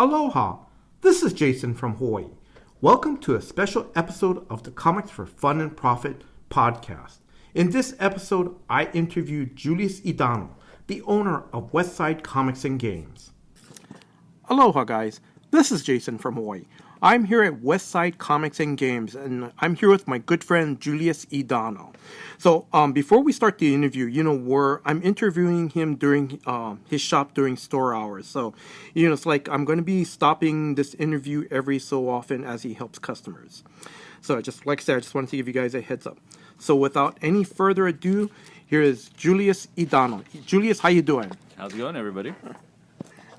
Aloha! This is Jason from Hawaii. Welcome to a special episode of the Comics for Fun and Profit podcast. In this episode, I interviewed Julius Idano, the owner of Westside Comics and Games. Aloha, guys. This is Jason from Hawaii. I'm here at Westside Comics and Games, and I'm here with my good friend Julius Idano. So, before we start the interview, I'm interviewing him during his shop during store hours. So, it's like I'm going to be stopping this interview every so often as he helps customers. So, like I said, I just wanted to give you guys a heads up. So, without any further ado, here is Julius Idano. Julius, how you doing? How's it going, everybody?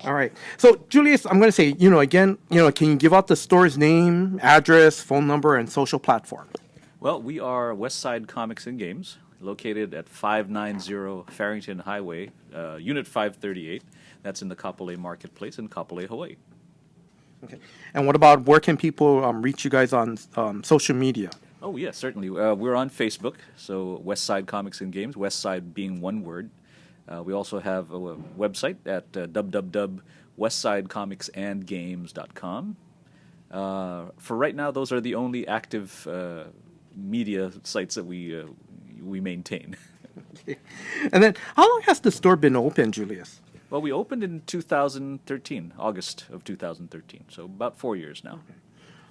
All right. So, Julius, I'm going to say, can you give out the store's name, address, phone number, and social platform? Well, we are Westside Comics and Games, located at 590 Farrington Highway, Unit 538. That's in the Kapolei Marketplace in Kapolei, Hawaii. Okay. And what about where can people reach you guys on social media? Oh, yeah, certainly. We're on Facebook, so Westside Comics and Games, Westside being one word. We also have a website at www.westsidecomicsandgames.com. For right now, those are the only active media sites that we maintain. Okay. And then, how long has the store been open, Julius? Well, we opened in 2013, August of 2013, so about 4 years now. Okay.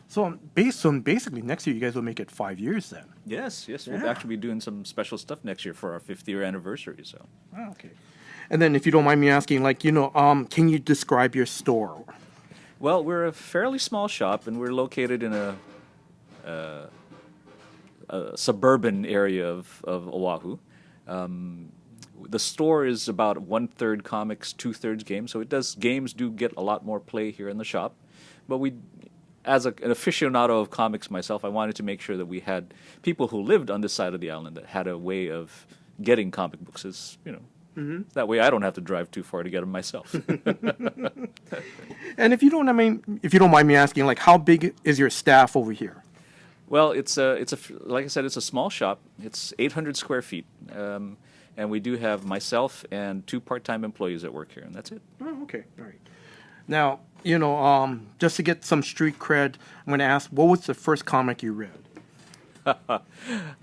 So basically, next year you guys will make it 5 years then. Yes, Yeah. we'll actually be doing some special stuff next year for our 5th year anniversary. So. Oh, okay. And then, if you don't mind me asking, can you describe your store? Well, we're a fairly small shop, and we're located in a suburban area of Oahu. The store is about 1/3 comics, 2/3 games, so games do get a lot more play here in the shop. But as an aficionado of comics myself, I wanted to make sure that we had people who lived on this side of the island that had a way of getting comic books. That way I don't have to drive too far to get them myself. And if you don't mind me asking, how big is your staff over here? Well, like I said, it's a small shop. It's 800 square feet, and we do have myself and 2 part-time employees that work here, and that's it. Oh, okay, all right. Now, just to get some street cred, I'm going to ask, what was the first comic you read?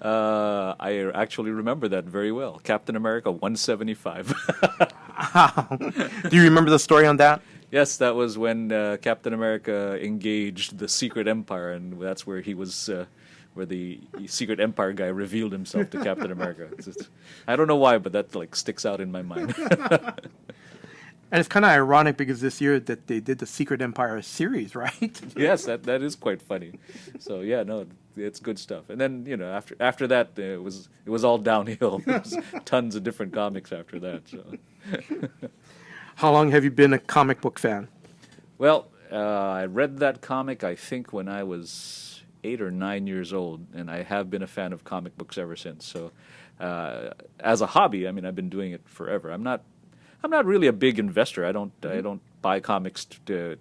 I actually remember that very well. Captain America 175. Do you remember the story on that? Yes, that was when Captain America engaged the Secret Empire, and that's where he was, where the Secret Empire guy revealed himself to Captain America. I don't know why, but that sticks out in my mind. And it's kind of ironic because this year that they did the Secret Empire series, right? Yes, that is quite funny. So yeah, no, it's good stuff. And then after that, it was all downhill. There was tons of different comics after that. So. How long have you been a comic book fan? Well, I read that comic I think when I was 8 or 9 years old, and I have been a fan of comic books ever since. So as a hobby, I've been doing it forever. I'm not really a big investor. I don't buy comics to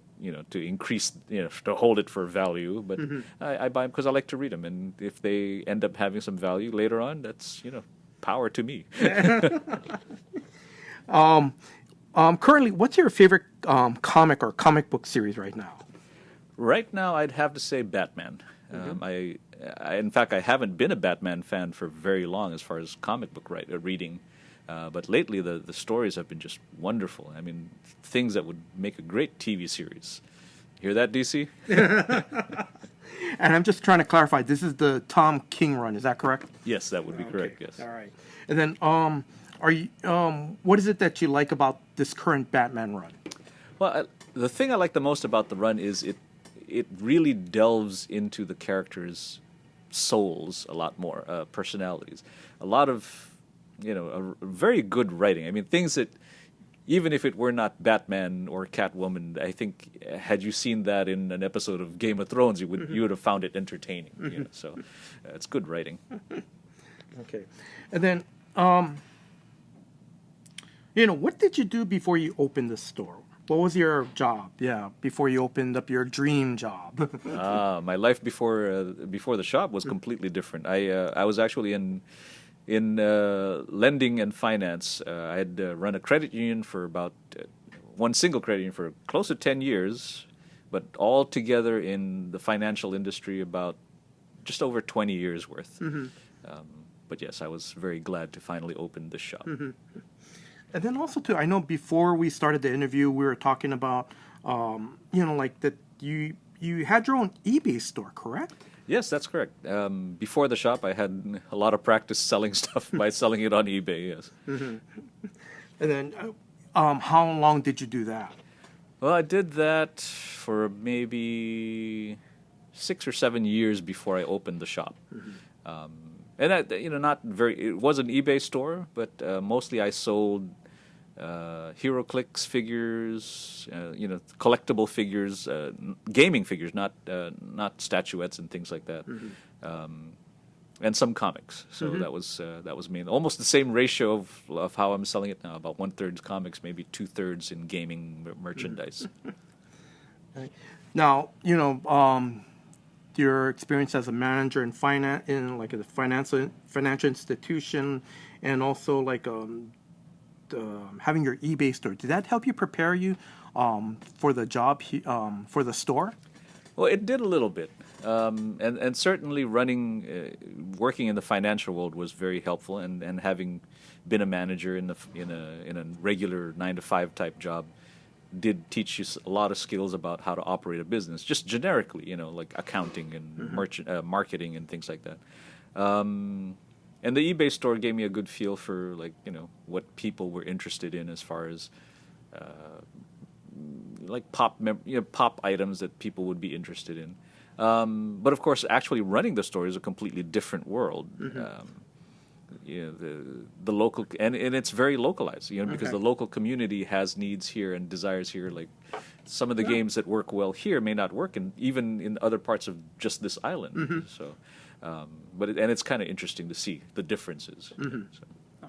increase, to hold it for value, but I buy them because I like to read them, and if they end up having some value later on, that's power to me. Currently, what's your favorite comic or comic book series right now? Right now, I'd have to say Batman. In fact, I haven't been a Batman fan for very long as far as comic book reading. But lately, the stories have been just wonderful. Things that would make a great TV series. Hear that, DC? And I'm just trying to clarify. This is the Tom King run. Is that correct? Yes, that would be correct. Yes. All right. And then, what is it that you like about this current Batman run? Well, the thing I like the most about the run is it really delves into the characters' souls a lot more, personalities, a lot of. A very good writing. Things that, even if it were not Batman or Catwoman, I think had you seen that in an episode of Game of Thrones, you would have found it entertaining. So it's good writing. Okay, and then what did you do before you opened the store? What was your job? Yeah, before you opened up your dream job. My life before the shop was completely different. I was actually in lending and finance. I had run a credit union for about one single credit union for close to 10 years, but all together in the financial industry about just over 20 years worth. But yes, I was very glad to finally open this shop. And then also too, I know before we started the interview, we were talking about, like that you had your own eBay store, correct? Yes, that's correct. Before the shop, I had a lot of practice selling stuff by selling it on eBay, yes. And then how long did you do that? Well, I did that for maybe 6 or 7 years before I opened the shop. And that, it was an eBay store, but mostly I sold HeroClix figures, collectible figures, gaming figures, not statuettes and things like that, and some comics. So that was main, almost the same ratio of how I'm selling it now. About 1/3 comics, maybe 2/3 in gaming merchandise. Right. Now, your experience as a manager in finance, in like a financial institution, and also like having your eBay store. Did that help you prepare you for the job for the store? Well, it did a little bit, and certainly working in the financial world was very helpful, and having been a manager in a regular 9-to-5 type job did teach you a lot of skills about how to operate a business, just generically, like accounting and marketing and things like that. And the eBay store gave me a good feel for what people were interested in as far as like pop items that people would be interested in. But of course, actually running the store is a completely different world. The local and it's very localized, because the local community has needs here and desires here. Like some of the games that work well here may not work even in other parts of just this island. So, it's kind of interesting to see the differences. So.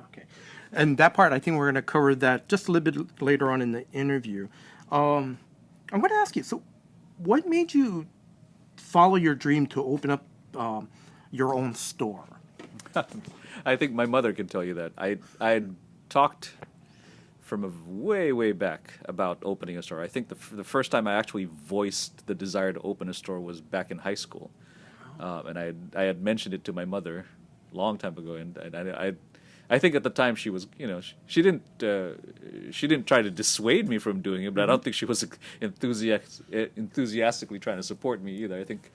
Okay, and that part I think we're going to cover that just a little bit later on in the interview. I'm going to ask you. So, what made you follow your dream to open up your own store? I think my mother can tell you that. I talked from way back about opening a store. I think the first time I actually voiced the desire to open a store was back in high school, and I had mentioned it to my mother a long time ago, and I think at the time she was, she didn't try to dissuade me from doing it, but I don't think she was enthusiastically trying to support me either. I think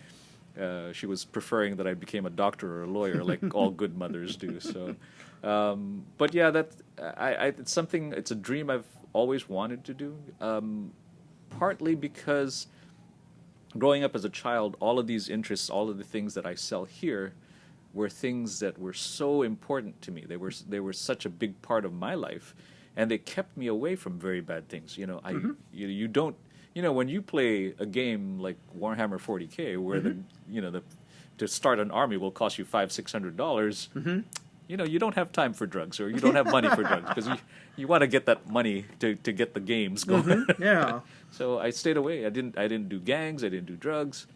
she was preferring that I became a doctor or a lawyer, like all good mothers do. So, but yeah, it's something. It's a dream I've always wanted to do. Partly because growing up as a child, all of these interests, all of the things that I sell here, were things that were so important to me. They were such a big part of my life, and they kept me away from very bad things. You don't. When you play a game like Warhammer 40K, where to start an army will cost you $500-$600, you don't have time for drugs, or you don't have money for drugs, because you want to get that money to get the games going. Yeah. So I stayed away. I didn't do gangs. I didn't do drugs.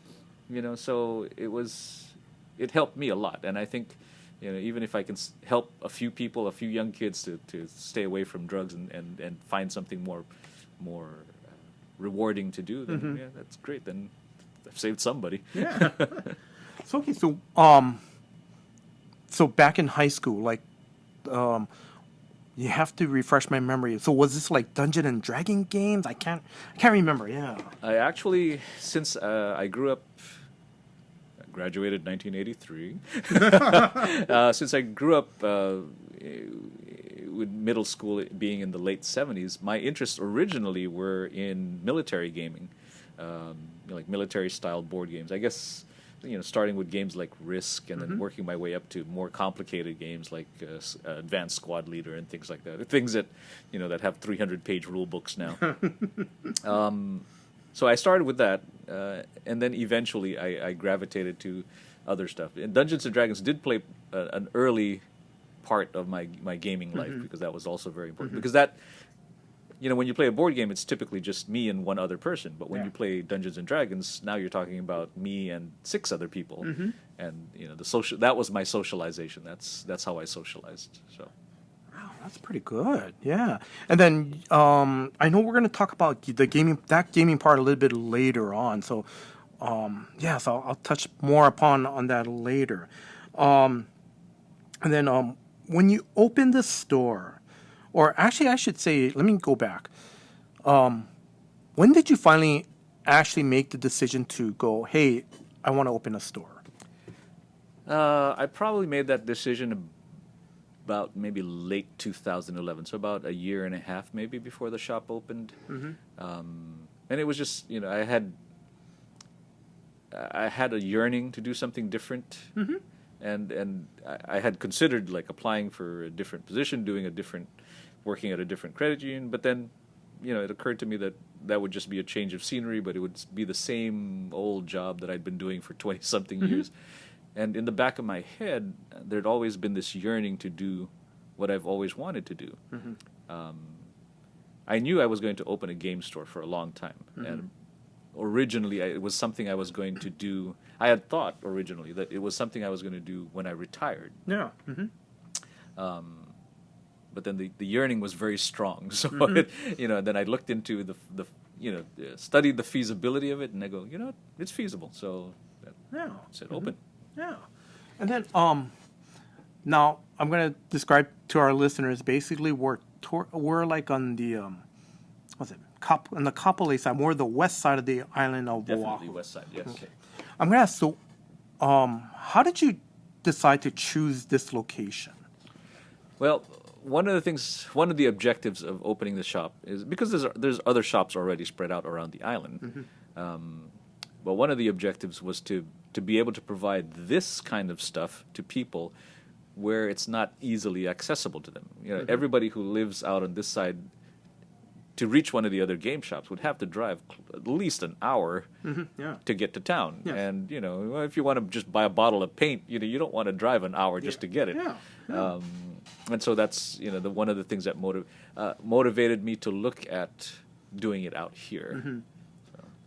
So it helped me a lot, and I think even if I can help a few people, a few young kids to stay away from drugs and find something more rewarding to do, then that's great. Then I've saved somebody. Yeah. So okay, so back in high school, like, you have to refresh my memory. So was this like Dungeon and Dragon games? I can't remember. Yeah. I actually, since I grew up, I graduated 1983. Since I grew up with middle school being in the late 70s, my interests originally were in military gaming, like military-style board games. I guess, starting with games like Risk, and then working my way up to more complicated games like Advanced Squad Leader and things like that. Things that, that have 300-page rule books now. So I started with that, and then eventually I gravitated to other stuff. And Dungeons and Dragons did play an early part of my gaming life, because that was also very important. Because that, when you play a board game, it's typically just me and one other person. But when you play Dungeons and Dragons, now you're talking about me and 6 other people, and that was my socialization. That's how I socialized. So. Wow. That's pretty good. Yeah. And then I know we're going to talk about the gaming part a little bit later on. So so I'll touch more upon on that later. And then when you open the store, or actually I should say, let me go back. When did you finally actually make the decision to go, hey, I want to open a store? I probably made that decision about maybe late 2011, so about a year and a half maybe before the shop opened. And it was just, I had a yearning to do something different, and I had considered like applying for a different position, working at a different credit union, but then, it occurred to me that that would just be a change of scenery, but it would be the same old job that I'd been doing for 20-something years. And in the back of my head, there'd always been this yearning to do what I've always wanted to do. I knew I was going to open a game store for a long time. And originally, it was something I was going to do. I had thought originally that it was something I was going to do when I retired. Yeah. But then the yearning was very strong. So, then I looked into studied the feasibility of it, and I go, it's feasible. So I said, open. Yeah. And then now I'm going to describe to our listeners, basically we're like on the on the Kapolei side, more the west side of the island of Oahu. Definitely west side, yes. Okay. I'm going to ask, so how did you decide to choose this location? Well, one of the objectives of opening the shop is because there's other shops already spread out around the island. But one of the objectives was to be able to provide this kind of stuff to people where it's not easily accessible to them. Everybody who lives out on this side to reach one of the other game shops would have to drive at least an hour to get to town. Yes. And if you want to just buy a bottle of paint, you don't want to drive an hour just to get it. And so that's one of the things that motivated me to look at doing it out here.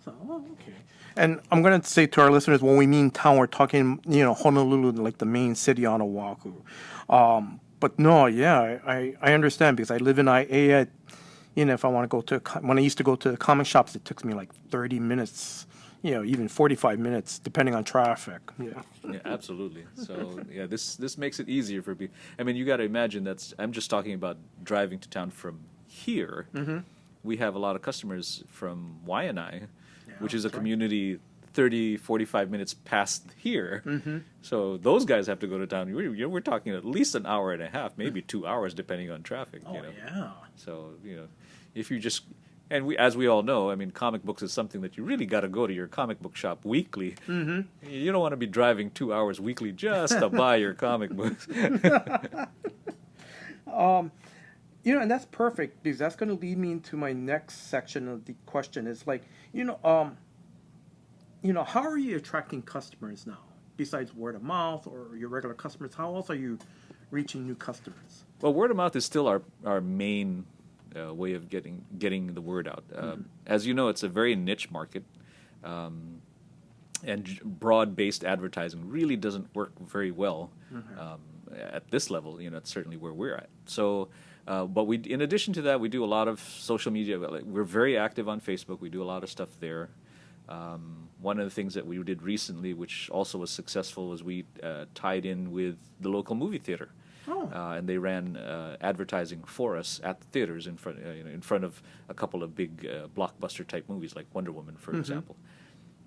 Okay. And I'm going to say to our listeners, when we mean town, we're talking, Honolulu, like the main city on Oahu. But no, I understand because I live in IA. If I want to when I used to go to the comic shops, it took me like 30 minutes, even 45 minutes, depending on traffic. Yeah, absolutely. So, this makes it easier for people. I mean, you got to imagine I'm just talking about driving to town from here. We have a lot of customers from Waianae, which is a community 30, 45 minutes past here. So those guys have to go to town. We're talking at least an hour and a half, maybe 2 hours, depending on traffic. So, if you just... And as we all know, I mean, comic books is something that you really got to go to your comic book shop weekly. You don't want to be driving 2 hours weekly just to buy your comic books. And that's perfect because that's going to lead me into my next section of the question is like, how are you attracting customers now? Besides word of mouth or your regular customers, how else are you reaching new customers? Well, word of mouth is still our main way of getting the word out. As you know, it's a very niche market, and broad-based advertising really doesn't work very well at this level. It's certainly where we're at. So, but in addition to that, we do a lot of social media. We're very active on Facebook. We do a lot of stuff there. One of the things that we did recently, which also was successful, was we tied in with the local movie theater. And they ran advertising for us at the theaters in front of a couple of big blockbuster type movies like Wonder Woman, for example.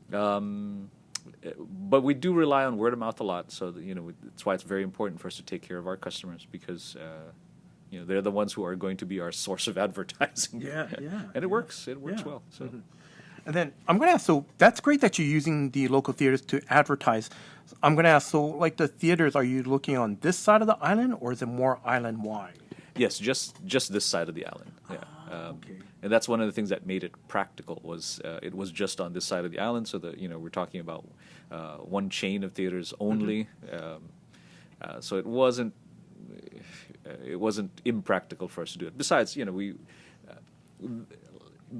But we do rely on word of mouth a lot, so that's why it's very important for us to take care of our customers because they're the ones who are going to be our source of advertising. And it works. It works well. So. And then I'm going to ask, so that's great that you're using the local theaters to advertise. I'm going to ask, so like the theaters, are you looking on this side of the island or is it more island-wide? Yes, just this side of the island. Okay. And that's one of the things that made it practical was it was just on this side of the island, so that we're talking about one chain of theaters only. So it wasn't impractical for us to do it. Besides,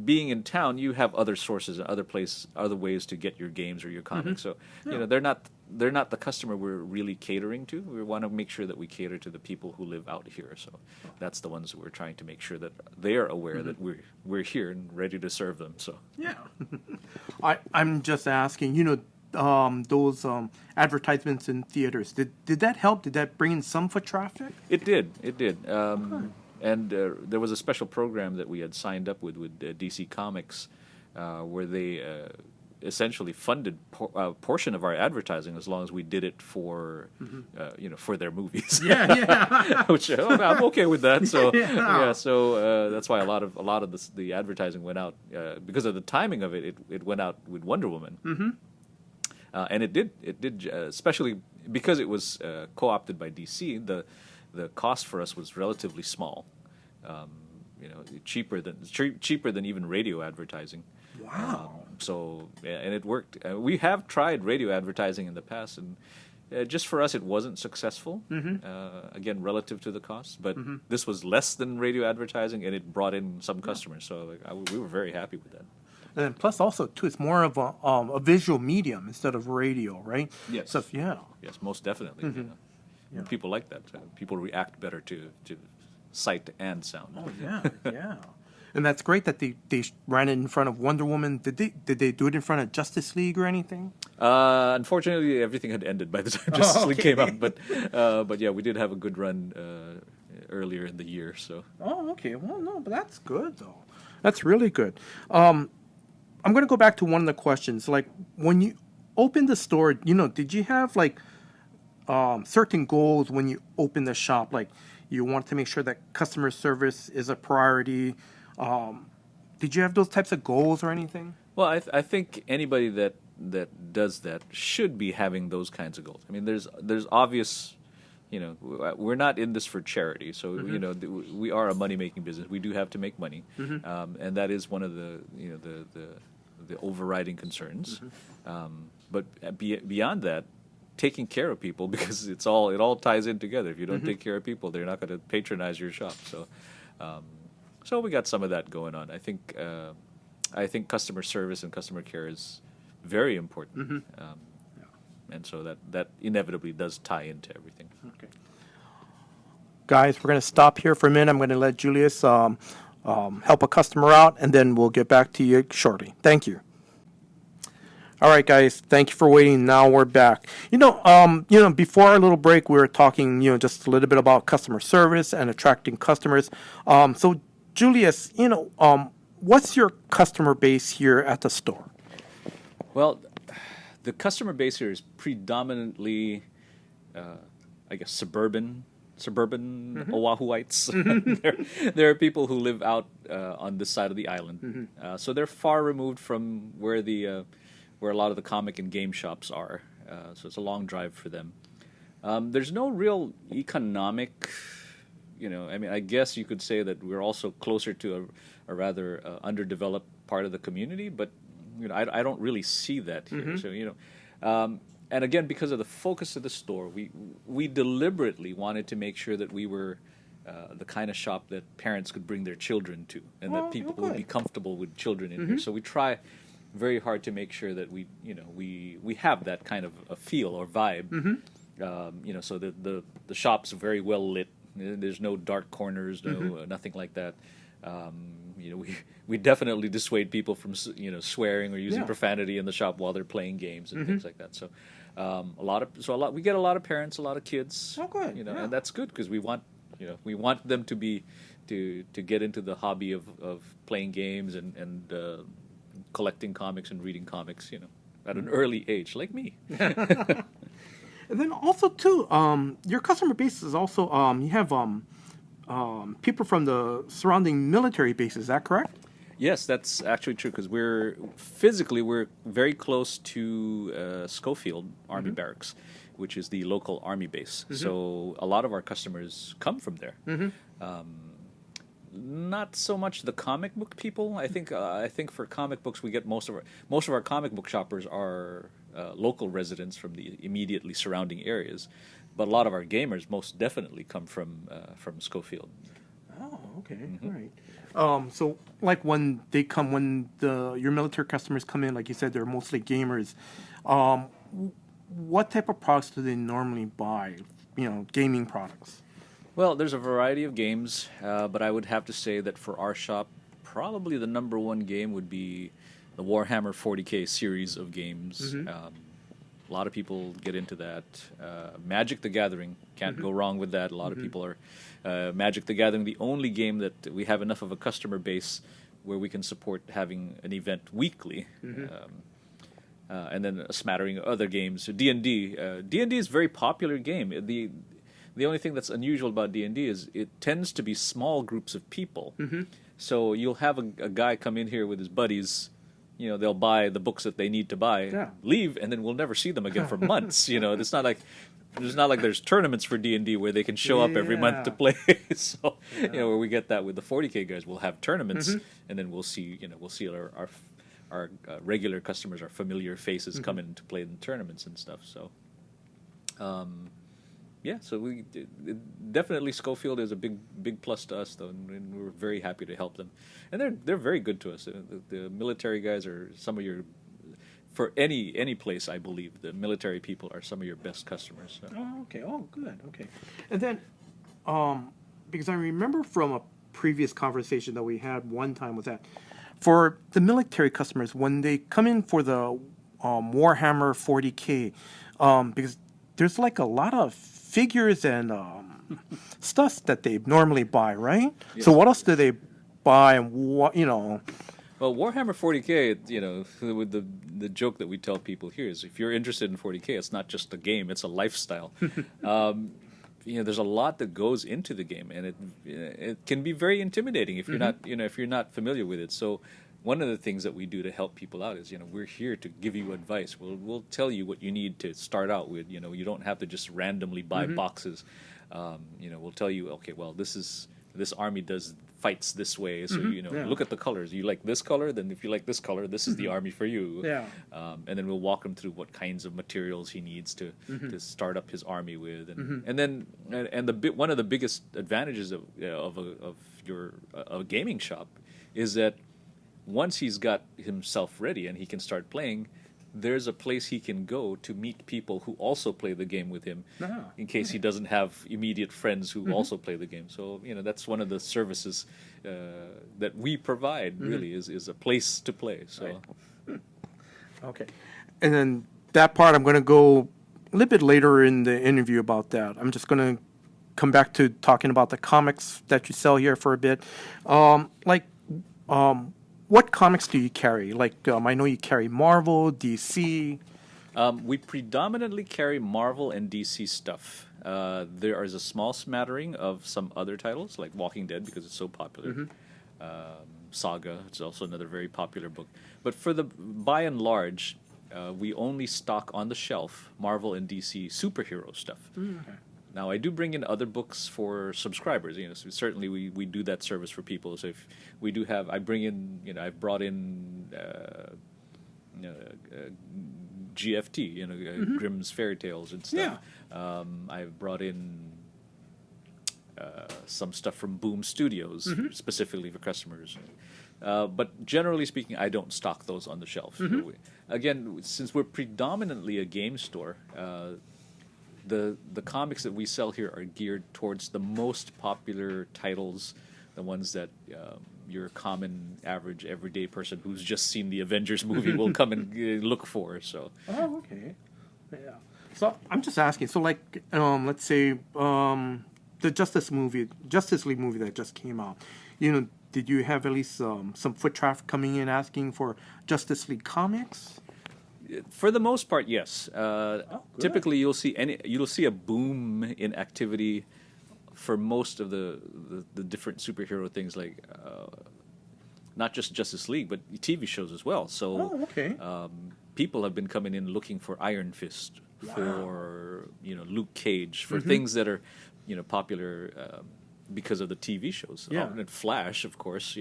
being in town, you have other sources and other ways to get your games or your comics. So they're not the customer we're really catering to. We want to make sure that we cater to the people who live out here. So that's the ones that we're trying to make sure that they are aware that we're here and ready to serve them. So yeah, I'm just asking. Those advertisements in theaters. Did that help? Did that bring in some foot traffic? It did. It did. And there was a special program that we had signed up with DC Comics, where they essentially funded a portion of our advertising as long as we did it for for their movies. Yeah. Which I'm okay with that. So so that's why a lot of the advertising went out because of the timing of it. It went out with Wonder Woman. Mm-hmm. And it did, especially because it was co-opted by DC. The cost for us was relatively small, cheaper than even radio advertising. Wow! And it worked. We have tried radio advertising in the past, and just for us, it wasn't successful. Mm-hmm. Again, relative to the cost, but this was less than radio advertising, and it brought in some customers. So we were very happy with that. And plus, also too, it's more of a visual medium instead of radio, right? Yes. So Yes, most definitely. Mm-hmm. Yeah. People like that. People react better to sight and sound. Oh yeah. And that's great that they ran it in front of Wonder Woman. Did they do it in front of Justice League or anything? Unfortunately, everything had ended by the time Justice League came out. But yeah, we did have a good run earlier in the year. So. Oh, okay. Well, no, but that's good though. That's really good. I'm going to go back to one of the questions. Like when you opened the store, did you have like certain goals when you opened the shop? Like you wanted to make sure that customer service is a priority. Did you have those types of goals or anything? Well, I think anybody that does that should be having those kinds of goals. I mean, there's obvious, we're not in this for charity. So, we are a money-making business. We do have to make money. Mm-hmm. And that is one of the overriding concerns. Mm-hmm. But beyond that, taking care of people, because it all ties in together. If you don't take care of people, they're not going to patronize your shop. So we got some of that going on. I think customer service and customer care is very important. Mm-hmm. And so that inevitably does tie into everything. Okay. Guys, we're going to stop here for a minute. I'm going to let Julius help a customer out, and then we'll get back to you shortly. Thank you. All right, guys. Thank you for waiting. Now we're back. Before our little break, we were talking, just a little bit about customer service and attracting customers. So, Julius, what's your customer base here at the store? Well, the customer base here is predominantly, I guess, suburban Oahuites. There are people who live out on this side of the island, so they're far removed from where a lot of the comic and game shops are. So it's a long drive for them. There's no real economic, I guess you could say that we're also closer to a rather underdeveloped part of the community, but I don't really see that here. Mm-hmm. So and again, because of the focus of the store, we deliberately wanted to make sure that we were the kind of shop that parents could bring their children to, and that people would be comfortable with children in here. So we try very hard to make sure that we have that kind of a feel or vibe. Mm-hmm. So the shop's very well lit. There's no dark corners, nothing like that. We definitely dissuade people from swearing or using profanity in the shop while they're playing games and things like that. So we get a lot of parents, a lot of kids. Oh, good. And that's good because we want them to get into the hobby of playing games and collecting comics and reading comics, at an early age, like me. And then also too, your customer base is also you have people from the surrounding military bases. Is that correct? Yes, that's actually true because we're very close to Schofield Army Barracks, which is the local army base. Mm-hmm. So a lot of our customers come from there. Mm-hmm. Not so much the comic book people. I think for comic books we get most of our comic book shoppers are local residents from the immediately surrounding areas, but a lot of our gamers most definitely come from Schofield. Oh, okay, Mm-hmm. all right. So like when they come, when your military customers come in, like you said, they're mostly gamers. What type of products do they normally buy? Gaming products. Well, there's a variety of games, but I would have to say that for our shop, probably the number one game would be the Warhammer 40K series of games. A lot of people get into that. Magic the Gathering, can't go wrong with that. A lot of people are Magic the Gathering, the only game that we have enough of a customer base where we can support having an event weekly. And then a smattering of other games. So D&D, D&D is a very popular game. The only thing that's unusual about D&D is it tends to be small groups of people. So you'll have a guy come in here with his buddies. They'll buy the books that they need to buy, Yeah. leave, and then we'll never see them again for months. It's not like there's tournaments for D&D where they can show up every month to play. So where we get that with the 40K guys, we'll have tournaments, and then we'll see our regular customers, our familiar faces come in to play in tournaments and stuff. So, so we definitely Schofield is a big plus to us, though, and we're very happy to help them. And they're very good to us. The military guys are some of your, for any place, I believe, the military people are some of your best customers. So. Oh, okay. Oh, good. Okay. And then, because I remember from a previous conversation that we had one time was that for the military customers, when they come in for the Warhammer 40K, because there's like a lot of figures and stuff that they normally buy, right? Yeah. So what else do they buy, and what? Well, Warhammer 40K, with the joke that we tell people here is, if you're interested in 40K, it's not just a game; it's a lifestyle. There's a lot that goes into the game, and it can be very intimidating if you're not familiar with it. So, one of the things that we do to help people out is, we're here to give you advice. We'll tell you what you need to start out with. You don't have to just randomly buy boxes. We'll tell you, okay, well, this army fights this way, so look at the colors. You like this color, then if you like this color, this is the army for you. Yeah. And then we'll walk him through what kinds of materials he needs to start up his army with, and then one of the biggest advantages of a gaming shop is that once he's got himself ready and he can start playing, there's a place he can go to meet people who also play the game with him, in case he doesn't have immediate friends who also play the game. So that's one of the services that we provide. Really, is a place to play. So, Okay, and then that part I'm going to go a little bit later in the interview about that. I'm just going to come back to talking about the comics that you sell here for a bit. What comics do you carry? I know you carry Marvel, DC. We predominantly carry Marvel and DC stuff. There is a small smattering of some other titles, like Walking Dead, because it's so popular. Saga, it's also another very popular book. But by and large, we only stock on the shelf Marvel and DC superhero stuff. Okay. Now, I do bring in other books for subscribers. So certainly we do that service for people. So if we do have, I've brought in GFT, Grimm's Fairy Tales and stuff. Yeah. I've brought in some stuff from Boom Studios specifically for customers. But generally speaking, I don't stock those on the shelf. Again, since we're predominantly a game store, the comics that we sell here are geared towards the most popular titles, the ones that your common, average, everyday person who's just seen the Avengers movie will come and look for. So. Oh, okay. Yeah. So I'm just asking. So, let's say the Justice League movie that just came out. Did you have at least some foot traffic coming in asking for Justice League comics? For the most part, yes. Typically, you'll see a boom in activity for most of the different superhero things, like not just Justice League, but TV shows as well. So, okay. People have been coming in looking for Iron Fist, for Luke Cage, for things that are popular because of the TV shows. Yeah. And Flash, of course.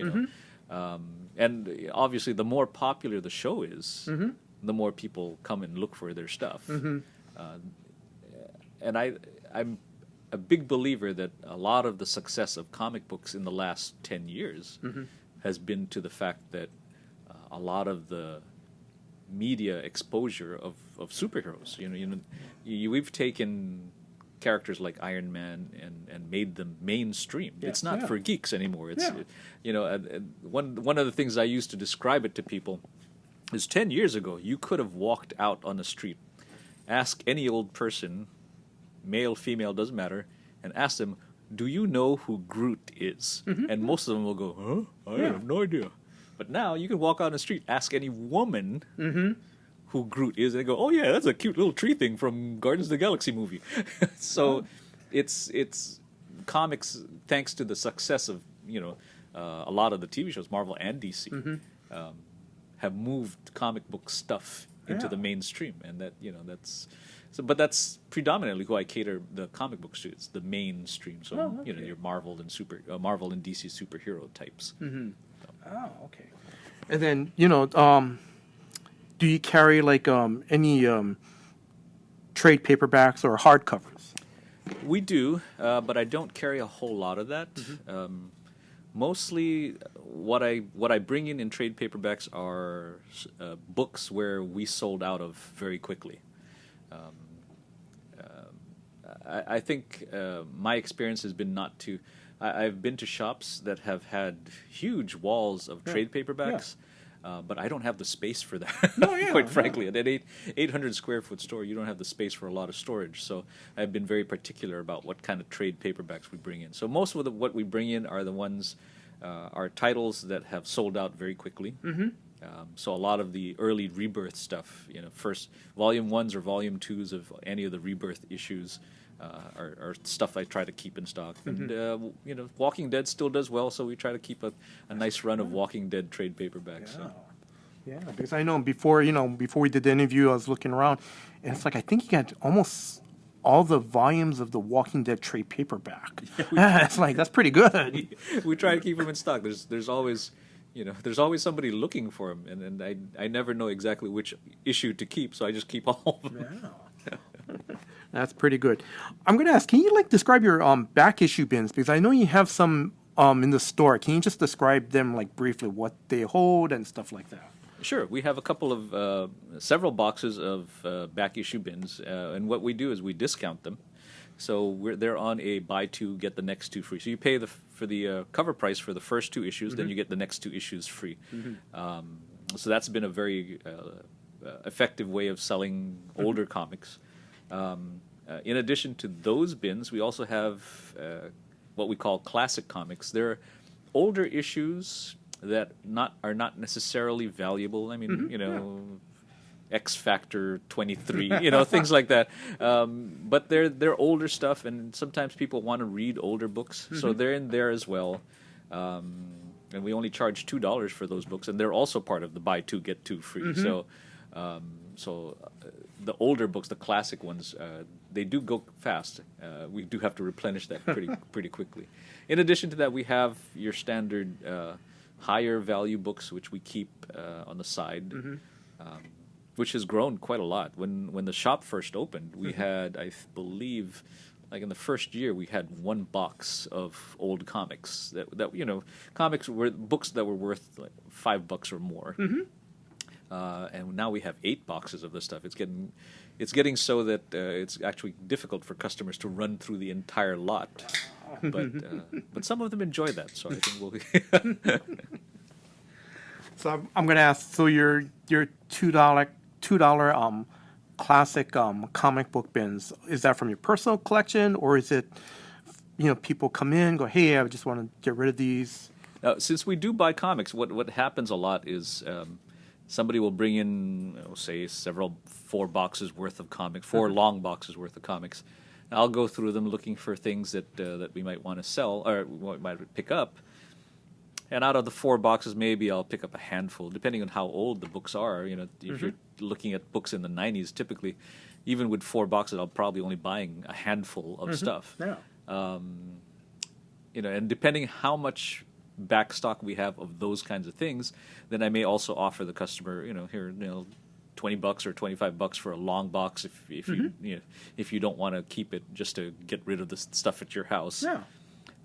And obviously, the more popular the show is, the more people come and look for their stuff. And I'm a big believer that a lot of the success of comic books in the last 10 years has been to the fact that a lot of the media exposure of superheroes. We've taken characters like Iron Man and made them mainstream. Yeah. It's not Yeah. for geeks anymore. It's Yeah. one of the things I used to describe it to people is 10 years ago you could have walked out on the street, ask any old person, male, female, doesn't matter, and ask them, "Do you know who Groot is?" And most of them will go, "Huh? I have no idea." But now you can walk out on the street, ask any woman who Groot is, and they go, "Oh yeah, that's a cute little tree thing from Guardians of the Galaxy movie." So it's comics, thanks to the success of a lot of the TV shows, Marvel and DC, have moved comic book stuff into the mainstream, and that's. So, but that's predominantly who I cater the comic books to. It's the mainstream. So your Marvel and DC superhero types. Oh, okay. And then do you carry like any trade paperbacks or hardcovers? We do, but I don't carry a whole lot of that. Mostly, what I bring in trade paperbacks are books where we sold out of very quickly. I think my experience has been not to. I've been to shops that have had huge walls of trade paperbacks, but I don't have the space for that. Quite frankly, at an 800 square foot store, you don't have the space for a lot of storage. So I've been very particular about what kind of trade paperbacks we bring in. So most of what we bring in are the ones, are titles that have sold out very quickly. So a lot of the early Rebirth stuff, first volume 1s or volume 2s of any of the Rebirth issues. Are stuff I try to keep in stock, and Walking Dead still does well, so we try to keep a nice run of Walking Dead trade paperbacks. Yeah. So. Yeah, because I know before we did the interview, I was looking around, and it's like I think you got almost all the volumes of the Walking Dead trade paperback. It's like that's pretty good. We try to keep them in stock. There's always somebody looking for them, and I never know exactly which issue to keep, so I just keep all of them. Yeah. That's pretty good. I'm going to ask, can you describe your back issue bins? Because I know you have some in the store. Can you just describe them briefly, what they hold and stuff like that? Sure. We have a couple of several boxes of back issue bins, and what we do is we discount them. So they're on a buy two, get the next two free. So you pay for the cover price for the first two issues, then you get the next two issues free. So that's been a very effective way of selling older comics. In addition to those bins, we also have what we call classic comics. They're older issues that are not necessarily valuable. I mean, X Factor 23, things like that. But they're older stuff, and sometimes people want to read older books, so they're in there as well. And we only charge $2 for those books, and they're also part of the buy two get two free. So the older books, the classic ones, they do go fast. We do have to replenish that pretty quickly. In addition to that, we have your standard higher value books, which we keep on the side, which has grown quite a lot. When the shop first opened, we had, I believe, in the first year, we had one box of old comics that comics were books that were worth $5 or more. And now we have 8 boxes of this stuff. It's getting so that it's actually difficult for customers to run through the entire lot. But some of them enjoy that, so I think we'll. So I'm going to ask. So your $2 classic comic book bins, is that from your personal collection, or is it people come in, go, hey, I just want to get rid of these? Since we do buy comics, what happens a lot is. Somebody will bring in, say, 4 boxes worth of comics, 4 long boxes worth of comics. And I'll go through them looking for things that we might want to sell or might pick up. And out of the 4 boxes, maybe I'll pick up a handful, depending on how old the books are. If you're looking at books in the 90s, typically, even with 4 boxes, I'll probably only buying a handful of stuff. Yeah. And depending how much back stock we have of those kinds of things, then I may also offer the customer, here, $20 or $25 for a long box if you know, if you don't want to keep it just to get rid of the stuff at your house. Yeah.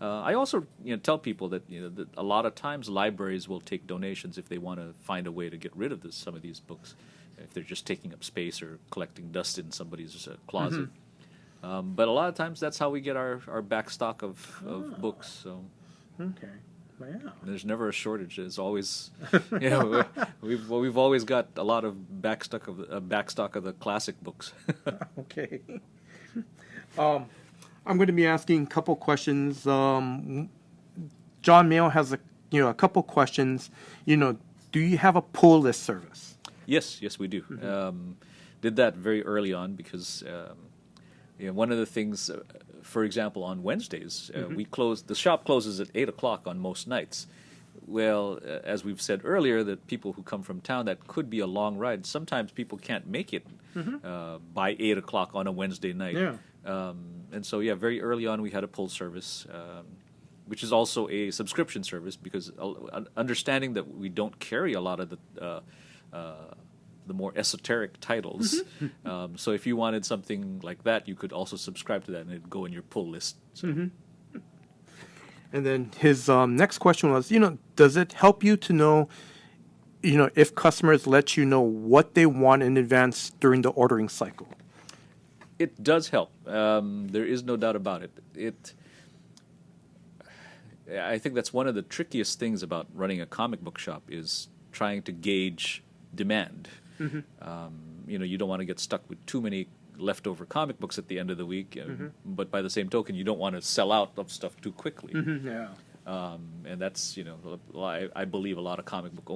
I also tell people that that a lot of times libraries will take donations if they want to find a way to get rid of some of these books, if they're just taking up space or collecting dust in somebody's closet. But a lot of times that's how we get our back stock of books. So Okay. Well, yeah. there's never a shortage. There's always, we've always got a lot of back stock of the classic books. Okay. I'm going to be asking a couple questions. John Mayo has a couple questions. Do you have a pull list service? Yes, we do. Did that very early on because one of the things, for example, on Wednesdays, the shop closes at 8:00 on most nights. Well, as we've said earlier, that people who come from town, that could be a long ride. Sometimes people can't make it by 8:00 on a Wednesday night. Yeah. And so, very early on we had a pull service, which is also a subscription service because understanding that we don't carry a lot of the more esoteric titles. So if you wanted something like that, you could also subscribe to that and it'd go in your pull list. So. And then his next question was, does it help you to know, if customers let you know what they want in advance during the ordering cycle? It does help. There is no doubt about it. I think that's one of the trickiest things about running a comic book shop is trying to gauge demand. You don't want to get stuck with too many leftover comic books at the end of the week, but by the same token, you don't want to sell out of stuff too quickly. Yeah. And that's I believe a lot of comic book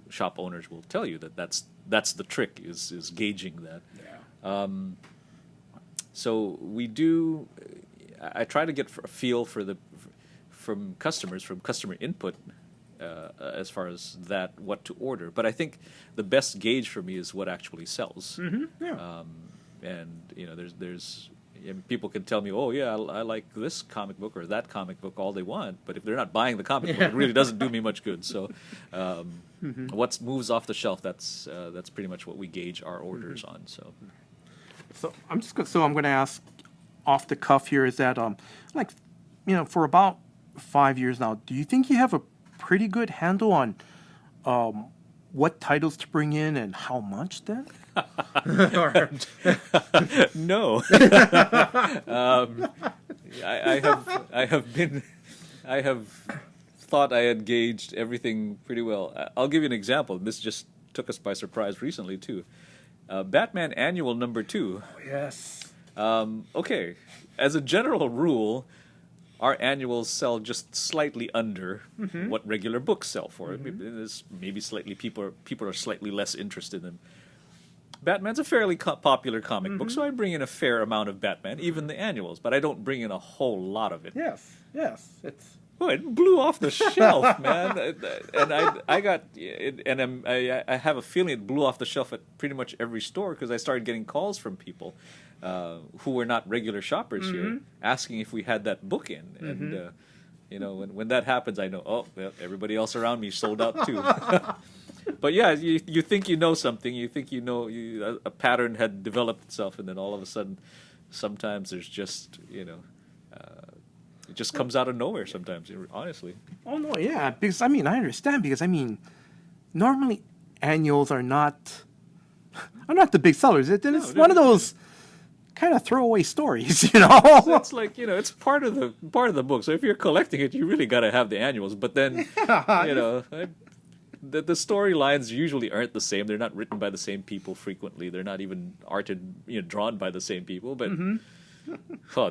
shop owners will tell you that's the trick is gauging that. Yeah. So we do. I try to get a feel from customer input. As far as what to order, but I think the best gauge for me is what actually sells. Yeah. There's people can tell me, oh yeah, I like this comic book or that comic book all they want, but if they're not buying the comic book, it really doesn't do me much good. So, what moves off the shelf, that's pretty much what we gauge our orders on. So I'm going to ask off the cuff here is that for about 5 years now, do you think you have a pretty good handle on what titles to bring in and how much then? No. I have thought I had gauged everything pretty well. I'll give you an example. This just took us by surprise recently too. Batman Annual #2. Oh, yes. Okay. As a general rule, our annuals sell just slightly under what regular books sell for. Maybe slightly people are slightly less interested in them. Batman's a fairly popular comic book, so I bring in a fair amount of Batman, even the annuals, but I don't bring in a whole lot of it. Yes, it's. Oh, it blew off the shelf, man, and I have a feeling it blew off the shelf at pretty much every store because I started getting calls from people who were not regular shoppers here, asking if we had that book in, and when that happens, I know, oh, well, everybody else around me sold out too. But yeah, you think you know something, you think a pattern had developed itself, and then all of a sudden, sometimes there's just it just comes out of nowhere. Sometimes, honestly. Oh no, yeah, because I understand because normally annuals are not the big sellers. It's one of those kind of throwaway stories, So it's like it's part of the book. So if you're collecting it, you really got to have the annuals. But then the storylines usually aren't the same. They're not written by the same people frequently. They're not even drawn by the same people. But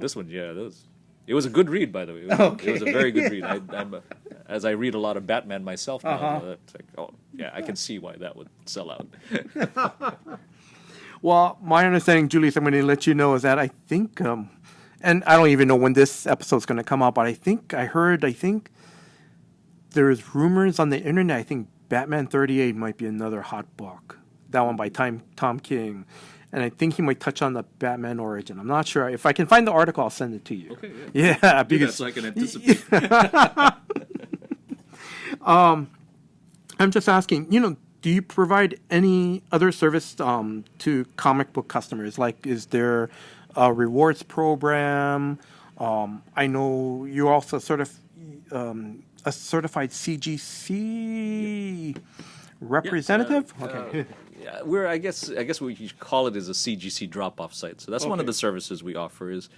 this one, it was a good read, by the way. It was a very good read. As I read a lot of Batman myself now, it's like, I can see why that would sell out. Well, my understanding, Julius, I'm going to let you know, is that I think, and I don't even know when this episode's going to come out, but I think there's rumors on the internet, I think Batman 38 might be another hot book. That one by Tom King. And I think he might touch on the Batman origin. I'm not sure. If I can find the article, I'll send it to you. Okay, yeah. Because so I can anticipate. I'm just asking, do you provide any other service to comic book customers? Like, is there a rewards program? I know you're also a certified CGC representative. Okay. Yeah, I guess what you call it is a CGC drop-off site. So that's one of the services we offer is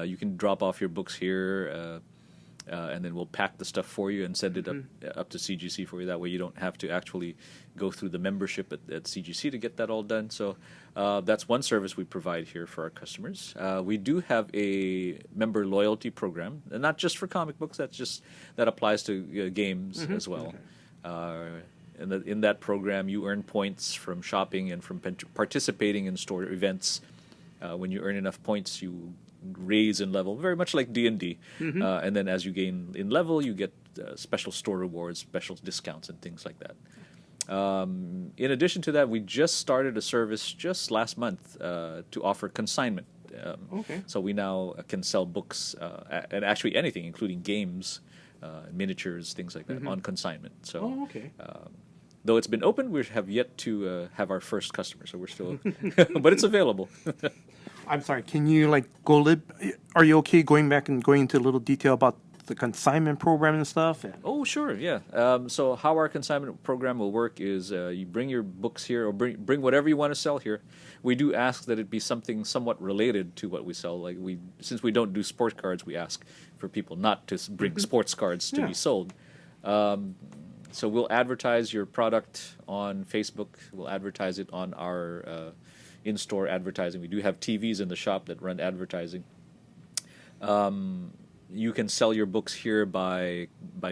you can drop off your books here, and then we'll pack the stuff for you and send it up to CGC for you. That way you don't have to actually go through the membership at CGC to get that all done. So that's one service we provide here for our customers. We do have a member loyalty program, and not just for comic books. That applies to games as well. In that program, you earn points from shopping and from participating in store events. When you earn enough points, you raise in level, very much like D&D. And then as you gain in level, you get special store rewards, special discounts, and things like that. In addition to that, we just started a service just last month to offer consignment. So we now can sell books and actually anything, including games, miniatures, things like that, on consignment. So, though it's been open, we have yet to have our first customer. So we're still, but it's available. I'm sorry. Can you are you okay going back and going into a little detail about the consignment program and stuff? Oh, sure, yeah. So how our consignment program will work is you bring your books here, or bring whatever you want to sell here. We do ask that it be something somewhat related to what we sell. Like since we don't do sports cards, we ask for people not to bring sports cards to be sold. So we'll advertise your product on Facebook. We'll advertise it on our in-store advertising. We do have TVs in the shop that run advertising. You can sell your books here by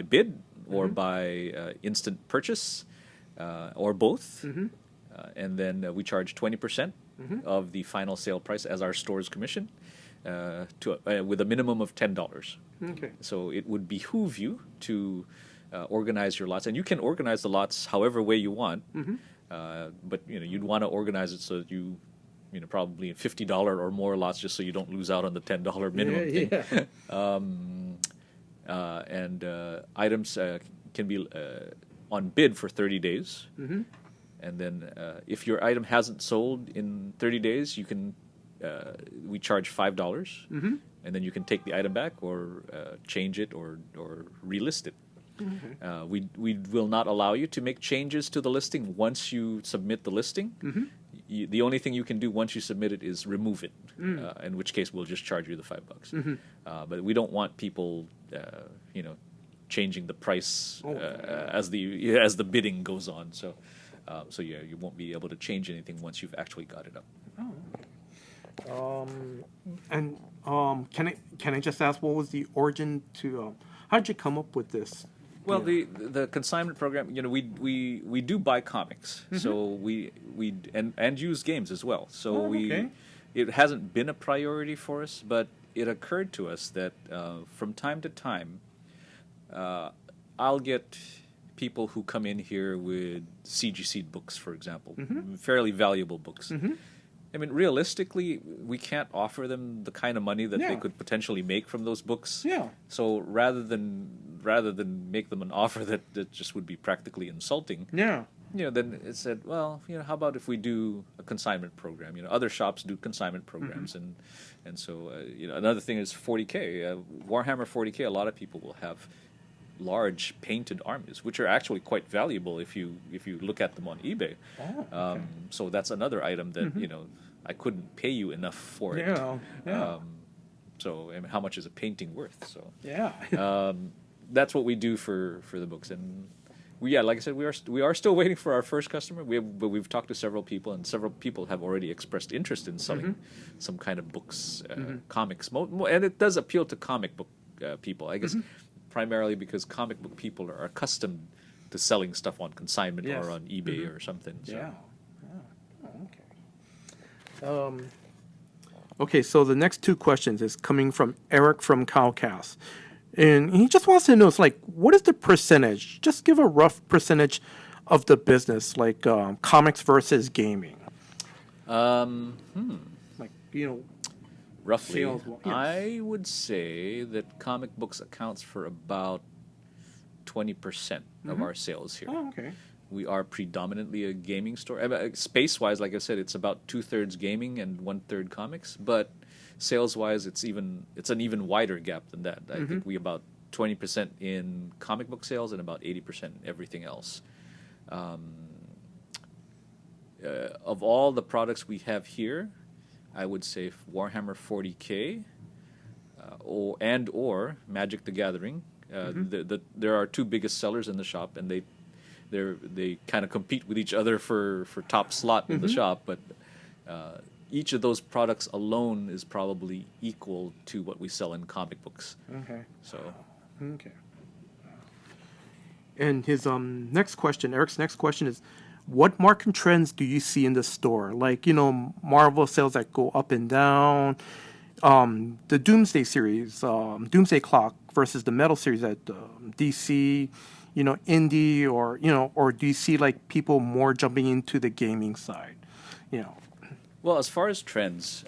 bid or by instant purchase or both. And then we charge 20% of the final sale price as our store's commission with a minimum of $10. Okay. So it would behoove you to organize your lots. And you can organize the lots however way you want. But you'd want to organize it so that you probably $50 or more lots, just so you don't lose out on the $10 minimum thing. And items can be on bid for 30 days. And then if your item hasn't sold in 30 days, you can we charge $5. And then you can take the item back or change it or relist it. We will not allow you to make changes to the listing once you submit the listing. The only thing you can do once you submit it is remove it, in which case we'll just charge you the $5. But we don't want people, changing the price as the bidding goes on. So you won't be able to change anything once you've actually got it up. Can I just ask, what was the origin to? How did you come up with this? Well, the consignment program, we do buy comics, so we and use games as well. So it hasn't been a priority for us, but it occurred to us that from time to time, I'll get people who come in here with CGC books, for example, fairly valuable books. I mean, realistically, we can't offer them the kind of money that they could potentially make from those books. So rather than make them an offer that just would be practically insulting, then it said, well, how about if we do a consignment program? Other shops do consignment programs, and so another thing is 40K, Warhammer 40K. A lot of people will have large painted armies, which are actually quite valuable if you look at them on eBay. So that's another item that I couldn't pay you enough for it. So I mean, how much is a painting worth? So that's what we do for the books. And like I said, we are still waiting for our first customer. But we've talked to several people, and several people have already expressed interest in selling some kind of books, comics, and it does appeal to comic book people, I guess. Primarily because comic book people are accustomed to selling stuff on consignment or on eBay or something. So. Okay, so the next two questions is coming from Eric from Cowcast. And he just wants to know, what is the percentage? Just give a rough percentage of the business, comics versus gaming. Roughly, sales, I would say that comic books accounts for about 20% of our sales here. we are predominantly a gaming store. Space-wise, like I said, it's about 2/3 gaming and 1/3 comics. But sales-wise, it's an even wider gap than that. I think we about 20% in comic book sales and about 80% in everything else. Of all the products we have here, I would say Warhammer 40K or Magic the Gathering. There are two biggest sellers in the shop, and they kind of compete with each other for top slot in the shop. But each of those products alone is probably equal to what we sell in comic books. Okay. So. Okay. And his Eric's next question is, what market trends do you see in the store? Like, Marvel sales that go up and down, the Doomsday series, Doomsday Clock versus the Metal series at DC, indie, or do you see like people more jumping into the gaming side? Well, as far as trends,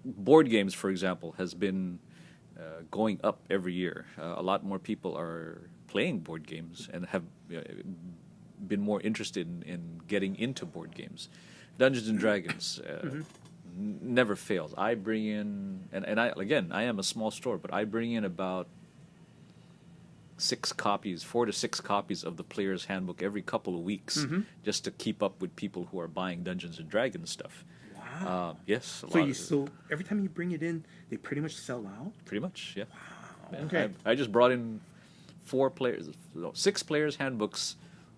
board games, for example, has been going up every year. A lot more people are playing board games and have been more interested in getting into board games. Dungeons and Dragons never fails. I bring in, and I am a small store, but I bring in about 4 to 6 copies of the Player's Handbook every couple of weeks just to keep up with people who are buying Dungeons and Dragons stuff. Wow. Yes. So every time you bring it in, they pretty much sell out? Pretty much, yeah. Wow. Okay. I just brought in 6 Player's Handbooks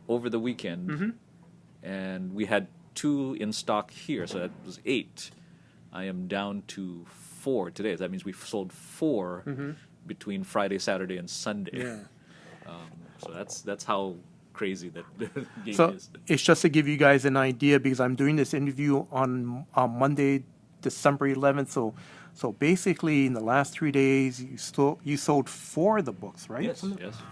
over the weekend, and we had 2 in stock here, so that was 8. I am down to 4 today. That means we've sold 4 between Friday, Saturday, and Sunday. Yeah. So that's how crazy that game is. It's just to give you guys an idea, because I'm doing this interview on Monday, December 11th. So basically, in the last 3 days, you sold 4 of the books, right? Yes.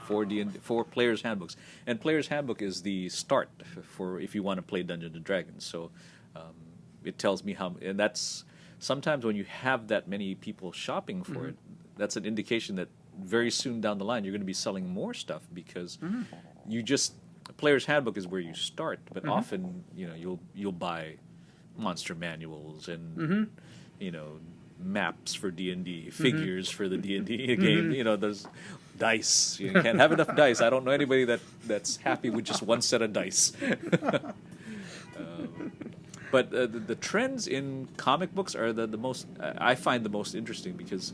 4 Player's Handbooks, and Player's Handbook is the start for if you want to play Dungeons and Dragons. So it tells me how, and that's sometimes when you have that many people shopping for it, that's an indication that very soon down the line you're going to be selling more stuff, because Player's Handbook is where you start, but often you'll buy monster manuals and maps for D&D, figures for the D&D game. There's dice. You can't have enough dice. I don't know anybody that's happy with just one set of dice. But the trends in comic books are the most, I find the most interesting, because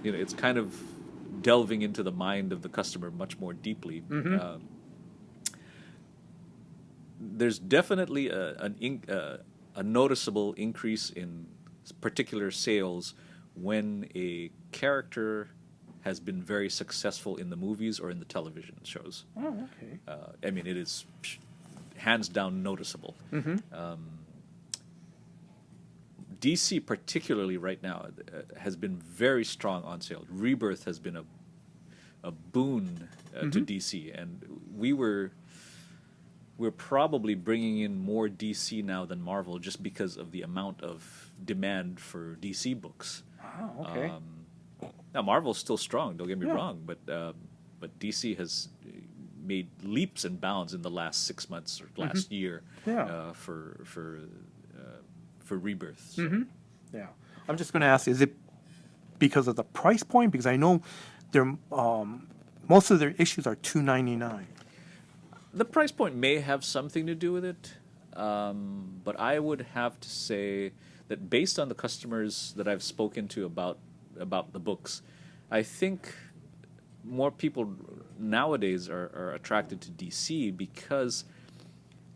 it's kind of delving into the mind of the customer much more deeply. There's definitely a noticeable increase in particular sales when a character has been very successful in the movies or in the television shows. Oh, okay. It is hands down noticeable. DC particularly right now has been very strong on sale. Rebirth has been a boon to DC, and we're probably bringing in more DC now than Marvel, just because of the amount of demand for DC books. Oh, okay. Now Marvel's still strong. Don't get me wrong, but DC has made leaps and bounds in the last 6 months or last year for Rebirth. So. Yeah, I'm just going to ask: is it because of the price point? Because I know most of their issues are $2.99. The price point may have something to do with it, but I would have to say that based on the customers that I've spoken to about the books, I think more people nowadays are attracted to DC because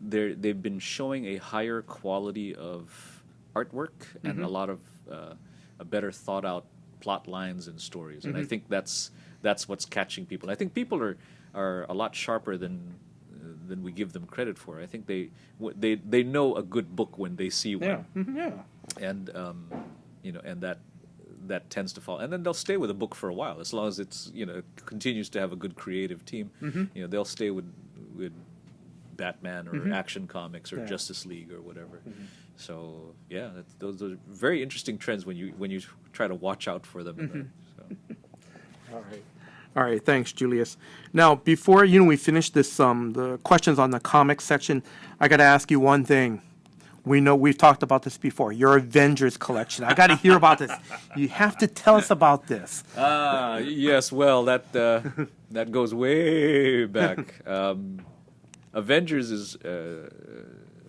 they've been showing a higher quality of artwork and a lot of a better thought out plot lines and stories, and I think that's what's catching people. I think people are a lot sharper than we give them credit for. I think they know a good book when they see one. And and that tends to fall, and then they'll stay with a book for a while as long as it's continues to have a good creative team. They'll stay with Batman or Action Comics or Justice League or whatever. So those are very interesting trends when you try to watch out for them. So. All right. All right, thanks, Julius. Now, before we finish this, the questions on the comics section, I got to ask you one thing. We know we've talked about this before. Your Avengers collection. I got to hear about this. You have to tell us about this. Yes. Well, that goes way back. Avengers is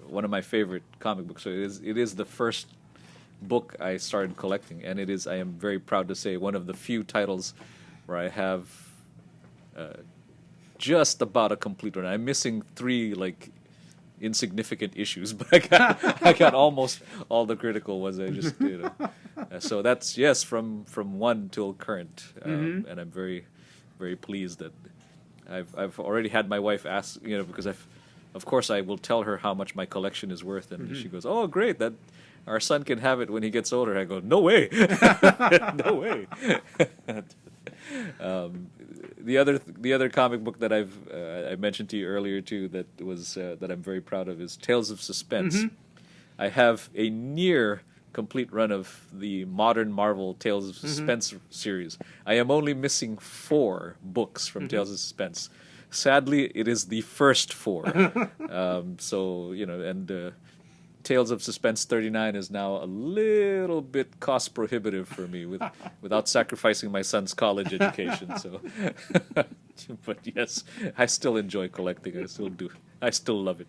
one of my favorite comic books. So it is the first book I started collecting, and I am very proud to say, one of the few titles where I have just about a complete run. I'm missing 3 insignificant issues, but I got almost all the critical ones. I just so that's from 1 till current, and I'm very, very pleased that I've already had my wife ask, because of course I will tell her how much my collection is worth, and she goes, "Oh, great, that our son can have it when he gets older." I go, "No way, no way." The other comic book that I mentioned to you earlier too, that I'm very proud of, is Tales of Suspense. I have a near complete run of the modern Marvel Tales of Suspense series. I am only missing 4 books from Tales of Suspense. Sadly, it is the first 4. So and Tales of Suspense 39 is now a little bit cost prohibitive for me without sacrificing my son's college education. So, but yes, I still enjoy collecting. I still do. I still love it.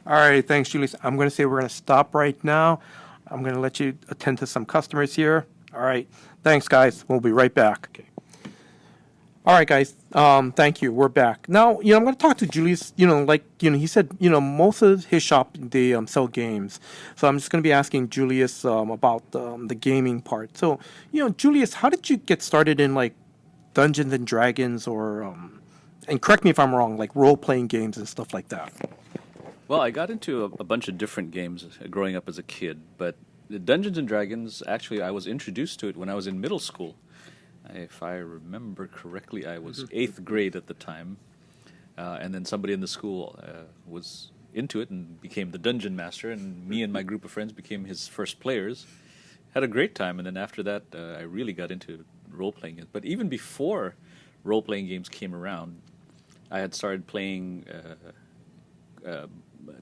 All right, thanks, Julius. I'm going to say we're going to stop right now. I'm going to let you attend to some customers here. All right, thanks, guys. We'll be right back. Okay. All right, guys. Thank you. We're back now. I'm going to talk to Julius. He said, most of his shop they sell games. So I'm just going to be asking Julius about the gaming part. So, Julius, how did you get started in Dungeons and Dragons or and correct me if I'm wrong, role playing games and stuff like that? Well, I got into a bunch of different games growing up as a kid, but the Dungeons and Dragons, actually, I was introduced to it when I was in middle school. If I remember correctly, I was 8th grade at the time, and then somebody in the school was into it and became the dungeon master, and me and my group of friends became his first players. Had a great time, and then after that, I really got into role-playing it. But even before role-playing games came around, I had started playing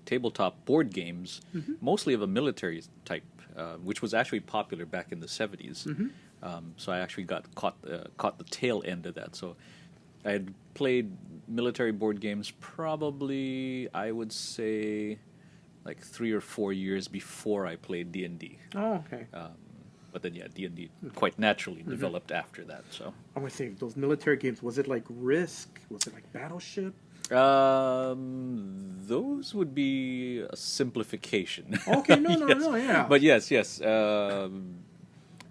tabletop board games, mostly of a military type, which was actually popular back in the 70s. So I actually got caught the tail end of that. So I had played military board games probably, I would say, 3 or 4 years before I played D&D. Oh, okay. But then, D&D quite naturally developed after that. So I want to say, those military games, was it like Risk? Was it like Battleship? Those would be a simplification. Okay, no, yeah. But yes.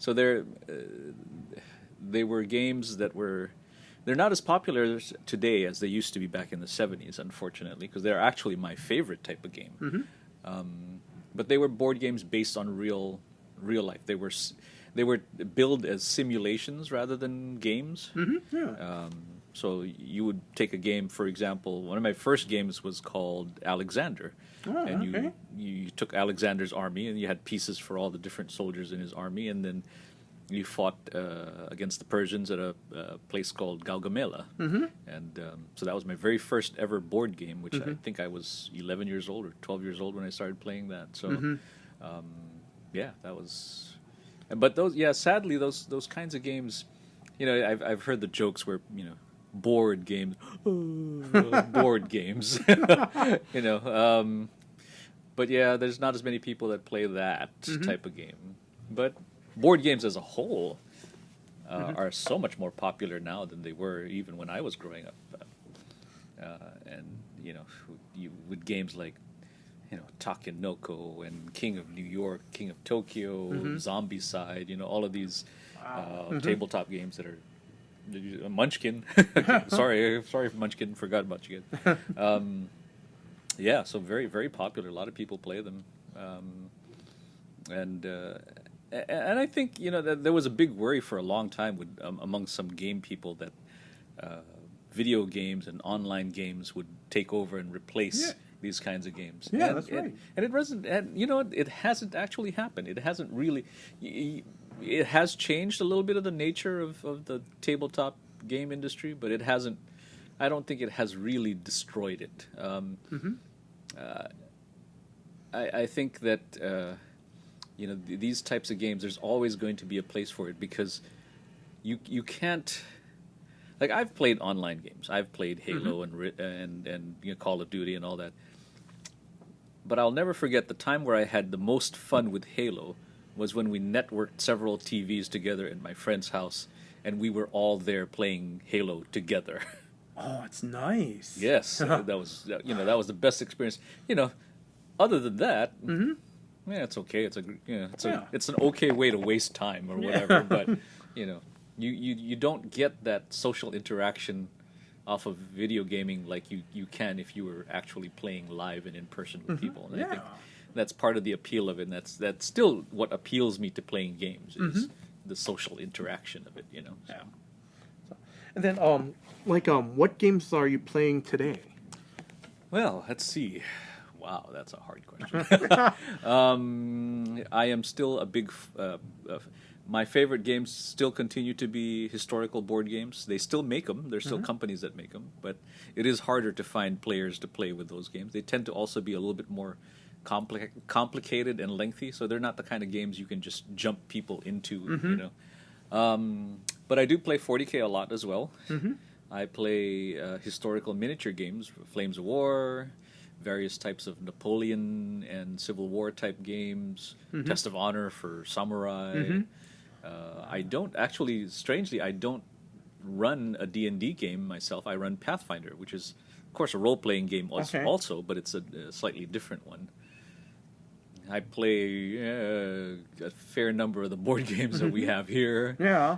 So they were games that they're not as popular today as they used to be back in the 70s, unfortunately, because they're actually my favorite type of game. But they were board games based on real life. They were billed as simulations rather than games. So you would take a game, for example, one of my first games was called Alexander. And you took Alexander's army, and you had pieces for all the different soldiers in his army, and then you fought against the Persians at a place called Gaugamela. And so that was my very first ever board game, which I think I was 11 years old or 12 years old when I started playing that. So, that was... But sadly, those kinds of games, I've heard the jokes where, board games, board games, but there's not as many people that play that type of game. But board games as a whole are so much more popular now than they were even when I was growing up. And with games like Takenoko and King of New York, King of Tokyo, Zombicide, all of these tabletop games that are Munchkin. sorry, Munchkin. Forgot about you guys. So very, very popular. A lot of people play them, and I think that there was a big worry for a long time among some game people that video games and online games would take over and replace these kinds of games. Yeah, that's right. And it wasn't. And it hasn't actually happened. It hasn't really. it has changed a little bit of the nature of the tabletop game industry, but it hasn't. I don't think it has really destroyed it. I think that these types of games, there's always going to be a place for it because you can't. Like I've played online games. I've played Halo and Call of Duty and all that. But I'll never forget the time where I had the most fun with Halo was when we networked several TVs together in my friend's house, and we were all there playing Halo together. Oh, it's nice. Yes, that was the best experience. Other than that, yeah, it's okay. It's an okay way to waste time or whatever. But you don't get that social interaction off of video gaming like you can if you were actually playing live and in person with people. And I think that's part of the appeal of it. And that's still what appeals me to playing games is the social interaction of it. So. Yeah. And then, what games are you playing today? Well, let's see. Wow, that's a hard question. I am still a big. My favorite games still continue to be historical board games. They still make them. There's still companies that make them, but it is harder to find players to play with those games. They tend to also be a little bit more complicated and lengthy, so they're not the kind of games you can just jump people into. But I do play 40K a lot as well. I play historical miniature games, Flames of War, various types of Napoleon and Civil War type games, Test of Honor for Samurai. I don't strangely, I don't run a D&D game myself. I run Pathfinder, which is, of course, a role-playing game also, but it's a slightly different one. I play a fair number of the board games that we have here. Yeah.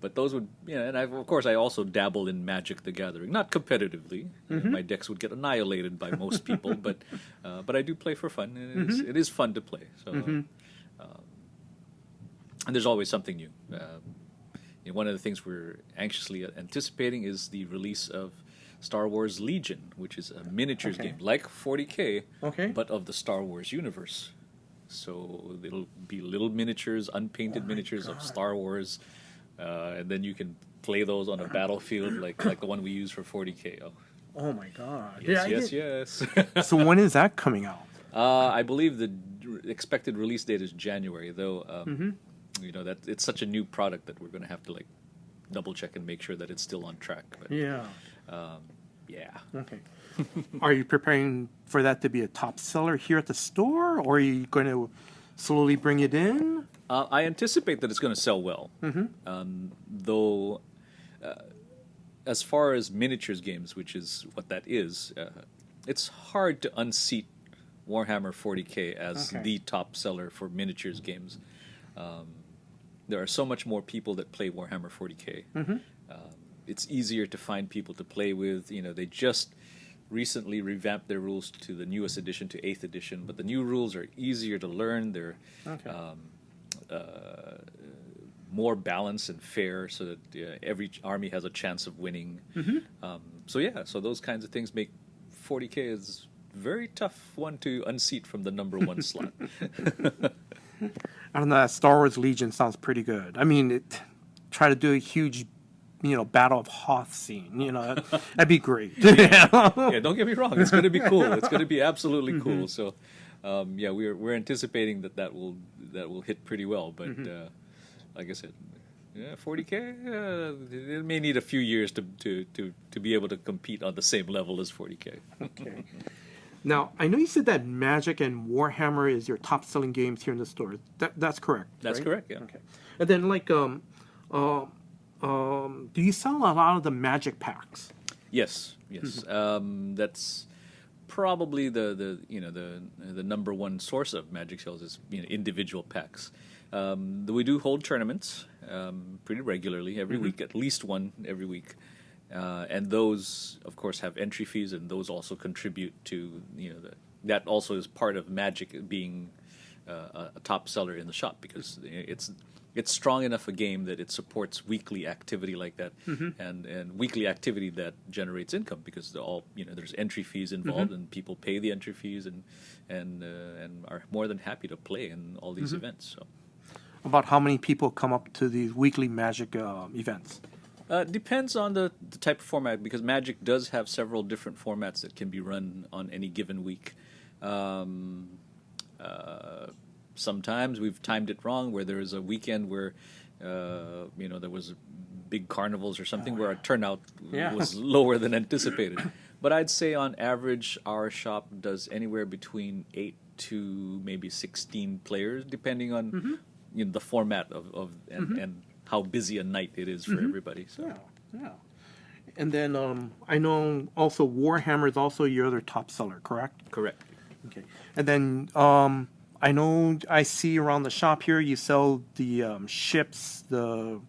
But those would, and of course I also dabble in Magic the Gathering, not competitively. My decks would get annihilated by most people, but I do play for fun, and it is fun to play. So, and there's always something new. One of the things we're anxiously anticipating is the release of Star Wars Legion, which is a miniatures game like 40K, but of the Star Wars universe. So it'll be little miniatures, unpainted miniatures of Star Wars. And then you can play those on a battlefield like the one we use for 40K. Oh my God! Yes. So when is that coming out? I believe the expected release date is January, though. That it's such a new product that we're going to have to double check and make sure that it's still on track. But, yeah. Okay. Are you preparing for that to be a top seller here at the store, or are you going to slowly bring it in? I anticipate that it's going to sell well. Though, as far as miniatures games, which is what that is, it's hard to unseat Warhammer 40K as the top seller for miniatures games. There are so much more people that play Warhammer 40K. It's easier to find people to play with. They just recently revamped their rules to the newest edition, to 8th edition, but the new rules are easier to learn. They're more balanced and fair, so that every army has a chance of winning. So those kinds of things make 40K is very tough one to unseat from the number one slot. I don't know. That Star Wars Legion sounds pretty good. I mean, try to do a huge, Battle of Hoth scene. That'd be great. Yeah, don't get me wrong. It's going to be cool. It's going to be absolutely cool. So, we're anticipating that will hit pretty well. But like I said, 40K, it may need a few years to be able to compete on the same level as 40K. Okay. Now, I know you said that Magic and Warhammer is your top-selling games here in the store. That's correct. That's right? correct. Yeah. Okay. And then, do you sell a lot of the Magic packs? Yes. That's probably the number one source of Magic sales is individual packs. We do hold tournaments pretty regularly every week, at least one every week. And those, of course, have entry fees, and those also contribute to that also is part of Magic being a top seller in the shop, because it's strong enough a game that it supports weekly activity like that, and weekly activity that generates income, because there's entry fees involved, and people pay the entry fees and are more than happy to play in all these events. So. about how many people come up to these weekly Magic events? Depends on the type of format, because Magic does have several different formats that can be run on any given week. Um, Sometimes we've timed it wrong, where there is a weekend where there was big carnivals or something where our turnout was lower than anticipated. But I'd say on average our shop does anywhere between 8 to maybe 16 players, depending on the format of and how busy a night it is for everybody. So. Yeah. And then I know also Warhammer is also your other top seller, correct? Correct. Okay. And then I know I see around the shop here you sell the ships, the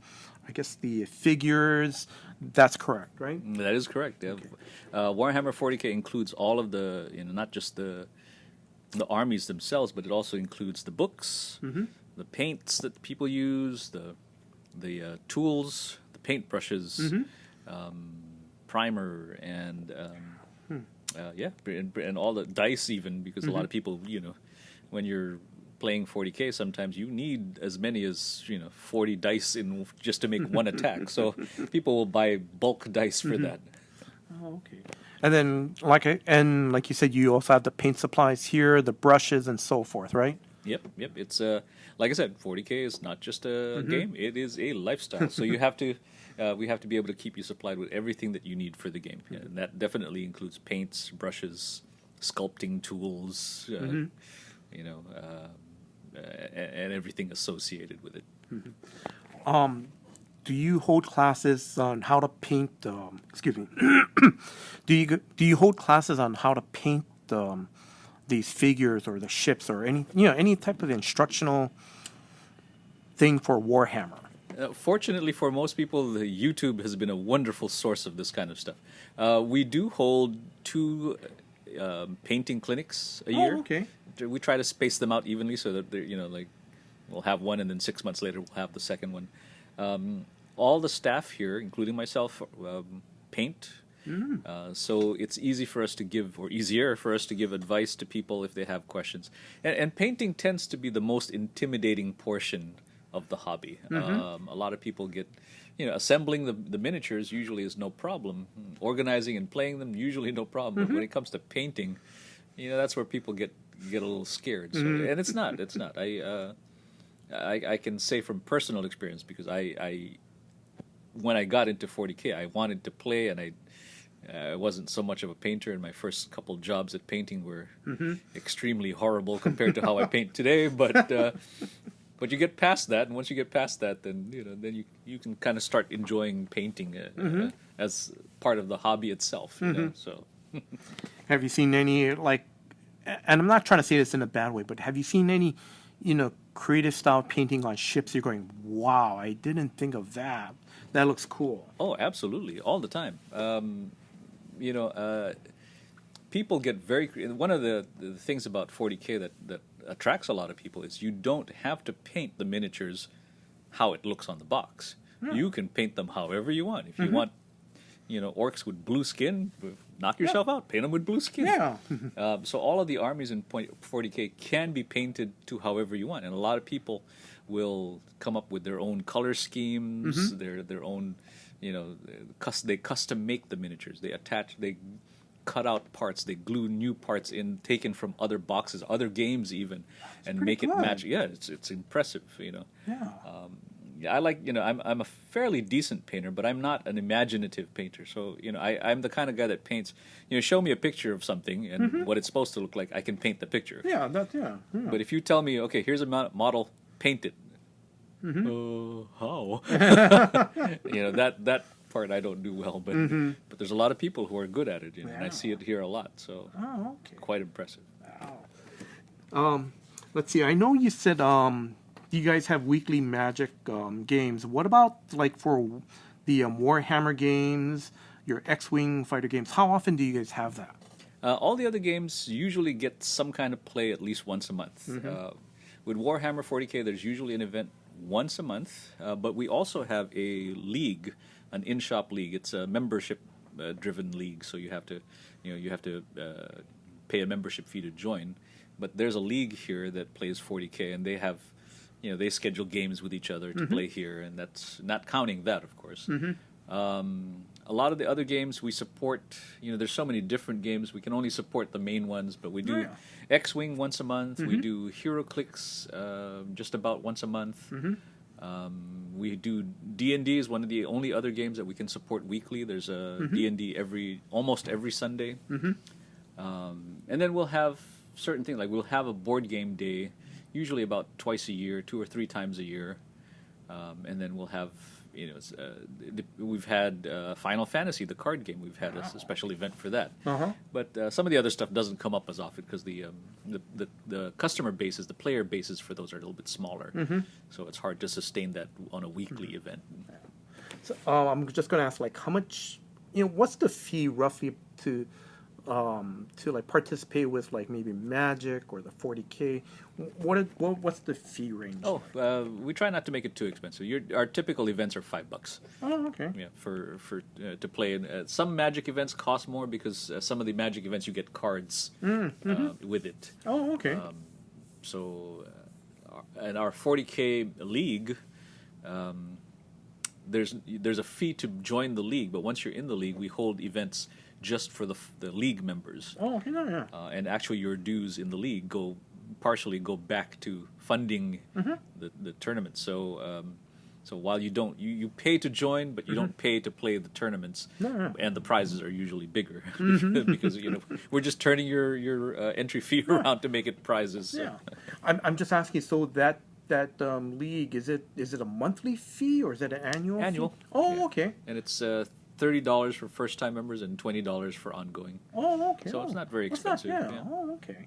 figures. That's correct, right? That is correct. Yeah. Okay. Warhammer 40K includes all of the, not just the armies themselves, but it also includes the books, the paints that people use, the tools, the paintbrushes, primer, and and all the dice even, because a lot of people, when you're playing 40K, sometimes you need as many as 40 dice in just to make one attack. So people will buy bulk dice for that. Oh, okay. And then, like you said, you also have the paint supplies here, the brushes, and so forth, right? Yep. It's like I said, 40K is not just a game; it is a lifestyle. So you have to, we have to be able to keep you supplied with everything that you need for the game, and that definitely includes paints, brushes, sculpting tools, and everything associated with it. Do you hold classes on how to paint? Excuse me. Do you hold classes on how to paint these figures or the ships or any type of instructional thing for Warhammer? Fortunately for most people, the YouTube has been a wonderful source of this kind of stuff. We do hold 2 painting clinics a year. Oh, okay. We try to space them out evenly so that they're, we'll have one and then 6 months later we'll have the second one. All the staff here, including myself, paint. So it's easier for us to give advice to people if they have questions. And painting tends to be the most intimidating portion of the hobby. A lot of people get, assembling the miniatures usually is no problem. Organizing and playing them, usually no problem. But when it comes to painting, that's where people get a little scared. So, and it's not. I can say from personal experience, because I when I got into 40K, I wanted to play, and I wasn't so much of a painter, and my first couple jobs at painting were extremely horrible compared to how I paint today. But you get past that, and once you get past that, then then you can kind of start enjoying painting as part of the hobby itself. So, have you seen any and I'm not trying to say this in a bad way, but have you seen any creative style painting on ships? You're going, wow, I didn't think of that. That looks cool. Oh, absolutely, all the time. People get very. One of the things about 40K that attracts a lot of people is you don't have to paint the miniatures how it looks on the box. You can paint them however you want. If you want, orcs with blue skin, knock yourself out. Paint them with blue skin. Yeah. So all of the armies in 40K can be painted to however you want, and a lot of people will come up with their own color schemes, their own, they custom make the miniatures. They cut out parts, they glue new parts in, taken from other boxes, other games even, and make it match. Yeah, it's impressive, Yeah. I like, I'm a fairly decent painter, but I'm not an imaginative painter. So, I'm the kind of guy that paints, show me a picture of something and what it's supposed to look like, I can paint the picture. Yeah, But if you tell me, okay, here's a model, paint it. How? That part I don't do well, but there's a lot of people who are good at it, and I see it here a lot. So, quite impressive. Wow. Let's see. I know you said you guys have weekly Magic games. What about for the Warhammer games, your X-Wing fighter games? How often do you guys have that? All the other games usually get some kind of play at least once a month. With Warhammer 40K, there's usually an event once a month, but we also have a league, an in-shop league. It's a membership-driven league, so you have to pay a membership fee to join. But there's a league here that plays 40K, and they have they schedule games with each other to play here, and that's not counting that, of course. A lot of the other games we support, there's so many different games. We can only support the main ones, but we do X-Wing once a month. We do HeroClix just about once a month. We do D&D is one of the only other games that we can support weekly. There's a D&D almost every Sunday. And then we'll have certain things, like we'll have a board game day, usually about twice a year, 2 or 3 times a year. And then we'll have, we've had Final Fantasy, the card game. We've had a special event for that. But some of the other stuff doesn't come up as often because the customer bases, the player bases for those are a little bit smaller. So it's hard to sustain that on a weekly event. So I'm just going to ask, like, how much, what's the fee roughly to like participate with, like, maybe Magic or the 40K? What's the fee range? We try not to make it too expensive. Our typical events are $5. Oh, okay. Yeah, for to play. Some Magic events cost more because some of the Magic events you get cards with it. Oh, okay. And our 40K league, there's a fee to join the league, but once you're in the league, we hold events just for the league members. Oh, okay, yeah. And actually, your dues in the league partially go back to funding the tournament. So while you pay to join, but you don't pay to play the tournaments, and the prizes are usually bigger because we're just turning your entry fee around to make it prizes. So. Yeah, I'm just asking. So that league, is it a monthly fee or is it an annual? Annual. Fee? Oh, yeah. Okay. And it's $30 for first-time members and $20 for ongoing. Oh, okay. So it's not very expensive. Yeah. Oh, okay.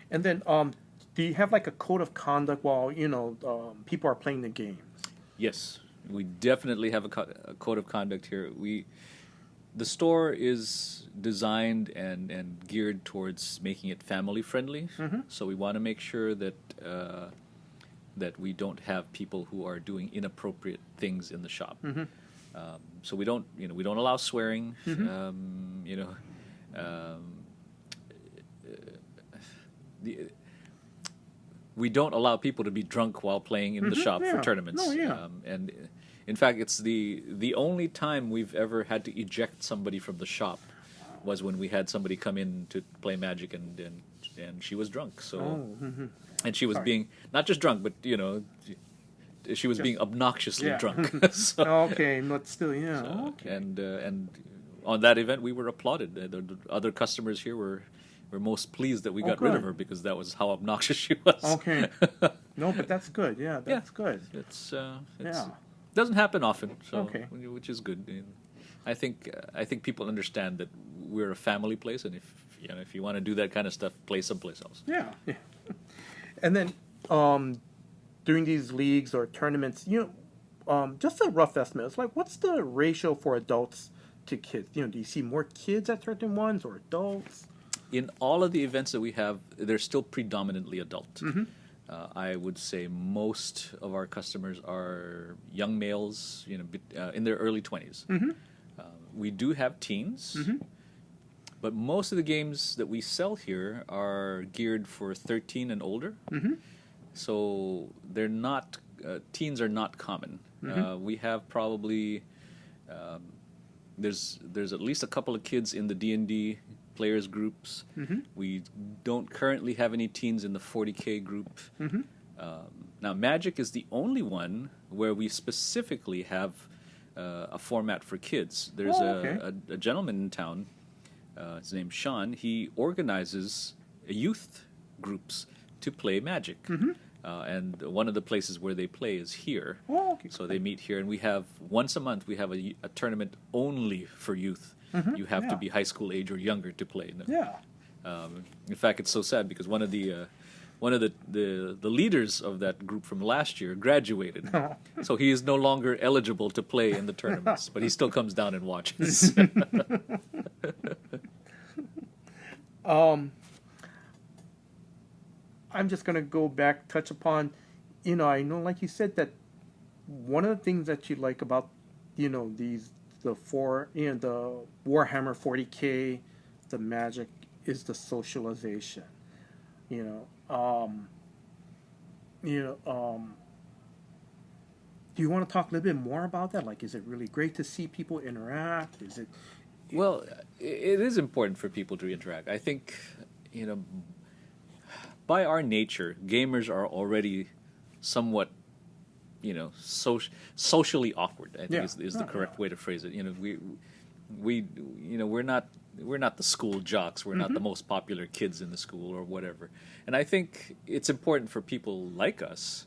And then, do you have like a code of conduct while people are playing the games? Yes, we definitely have a code of conduct here. The store is designed and geared towards making it family friendly. So we want to make sure that we don't have people who are doing inappropriate things in the shop. So we don't allow swearing. We don't allow people to be drunk while playing in the shop for tournaments. No, yeah. And in fact, it's the only time we've ever had to eject somebody from the shop was when we had somebody come in to play Magic and she was drunk. So and she was being not just drunk, but she was being obnoxiously drunk. So, okay, but still, yeah. Okay. And on that event, we were applauded. The other customers here were most pleased that we got rid of her because that was how obnoxious she was. Okay. No, but that's good. Yeah, that's good. It's doesn't happen often, so which is good. And I think people understand that we're a family place, and if you want to do that kind of stuff, play someplace else. Yeah. And then during these leagues or tournaments, just a rough estimate. It's like, what's the ratio for adults to kids? Do you see more kids at certain ones or adults? In all of the events that we have, they're still predominantly adult. I would say most of our customers are young males, in their early 20s. We do have teens, but most of the games that we sell here are geared for 13 and older. So they're not teens are not common. We have probably there's at least a couple of kids in the D&D players groups. We don't currently have any teens in the 40K group. Now, Magic is the only one where we specifically have a format for kids. There's a gentleman in town, his name's Sean. He organizes youth groups to play Magic. And one of the places where they play is here. So they meet here, and we have once a month we have a tournament only for youth. You have to be high school age or younger to play. In fact, it's so sad because one of the leaders of that group from last year graduated, so he is no longer eligible to play in the tournaments, but he still comes down and watches. I'm just going to go back, touch upon, I know, like you said, that one of the things that you like about, the Warhammer 40K, the Magic, is the socialization. Do you want to talk a little bit more about that? Like, is it really great to see people interact? Is it? Well, it is important for people to interact. I think, by our nature, gamers are already somewhat, socially awkward. I think is the correct way to phrase it. We're not the school jocks. We're not the most popular kids in the school or whatever. And I think it's important for people like us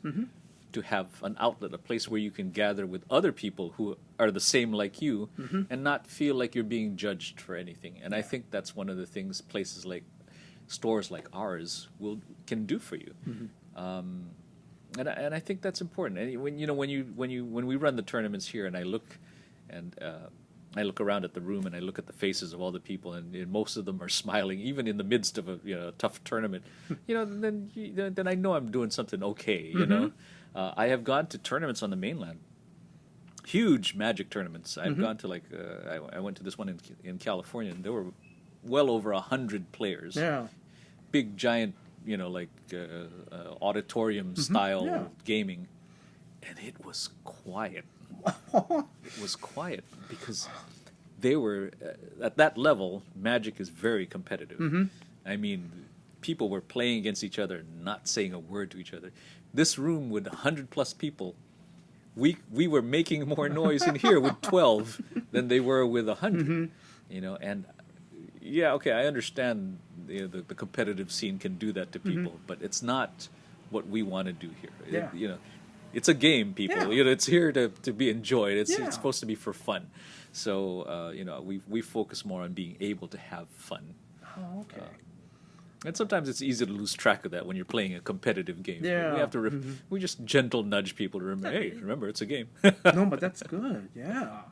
to have an outlet, a place where you can gather with other people who are the same like you and not feel like you're being judged for anything. And I think that's one of the things places like stores like ours can do for you. And I think that's important. And when we run the tournaments here, and I look around at the room and I look at the faces of all the people, and most of them are smiling, even in the midst of a tough tournament. Then I know I'm doing something okay. I have gone to tournaments on the mainland, huge Magic tournaments. I've gone to I went to this one in California, and there were well over 100 players. Yeah. Big giant, auditorium style gaming, and it was quiet. It was quiet because they were at that level. Magic is very competitive. I mean, people were playing against each other, not saying a word to each other. This room with 100+ people, we were making more noise in here with 12 than they were with 100. And I understand the competitive scene can do that to people, but it's not what we want to do here. It's a game, people. It's here to be enjoyed. It's supposed to be for fun. So we focus more on being able to have fun. Oh, okay. And sometimes it's easy to lose track of that when you're playing a competitive game. Yeah. We have to we just gentle nudge people to remember. Hey, remember it's a game. No, but that's good. Yeah.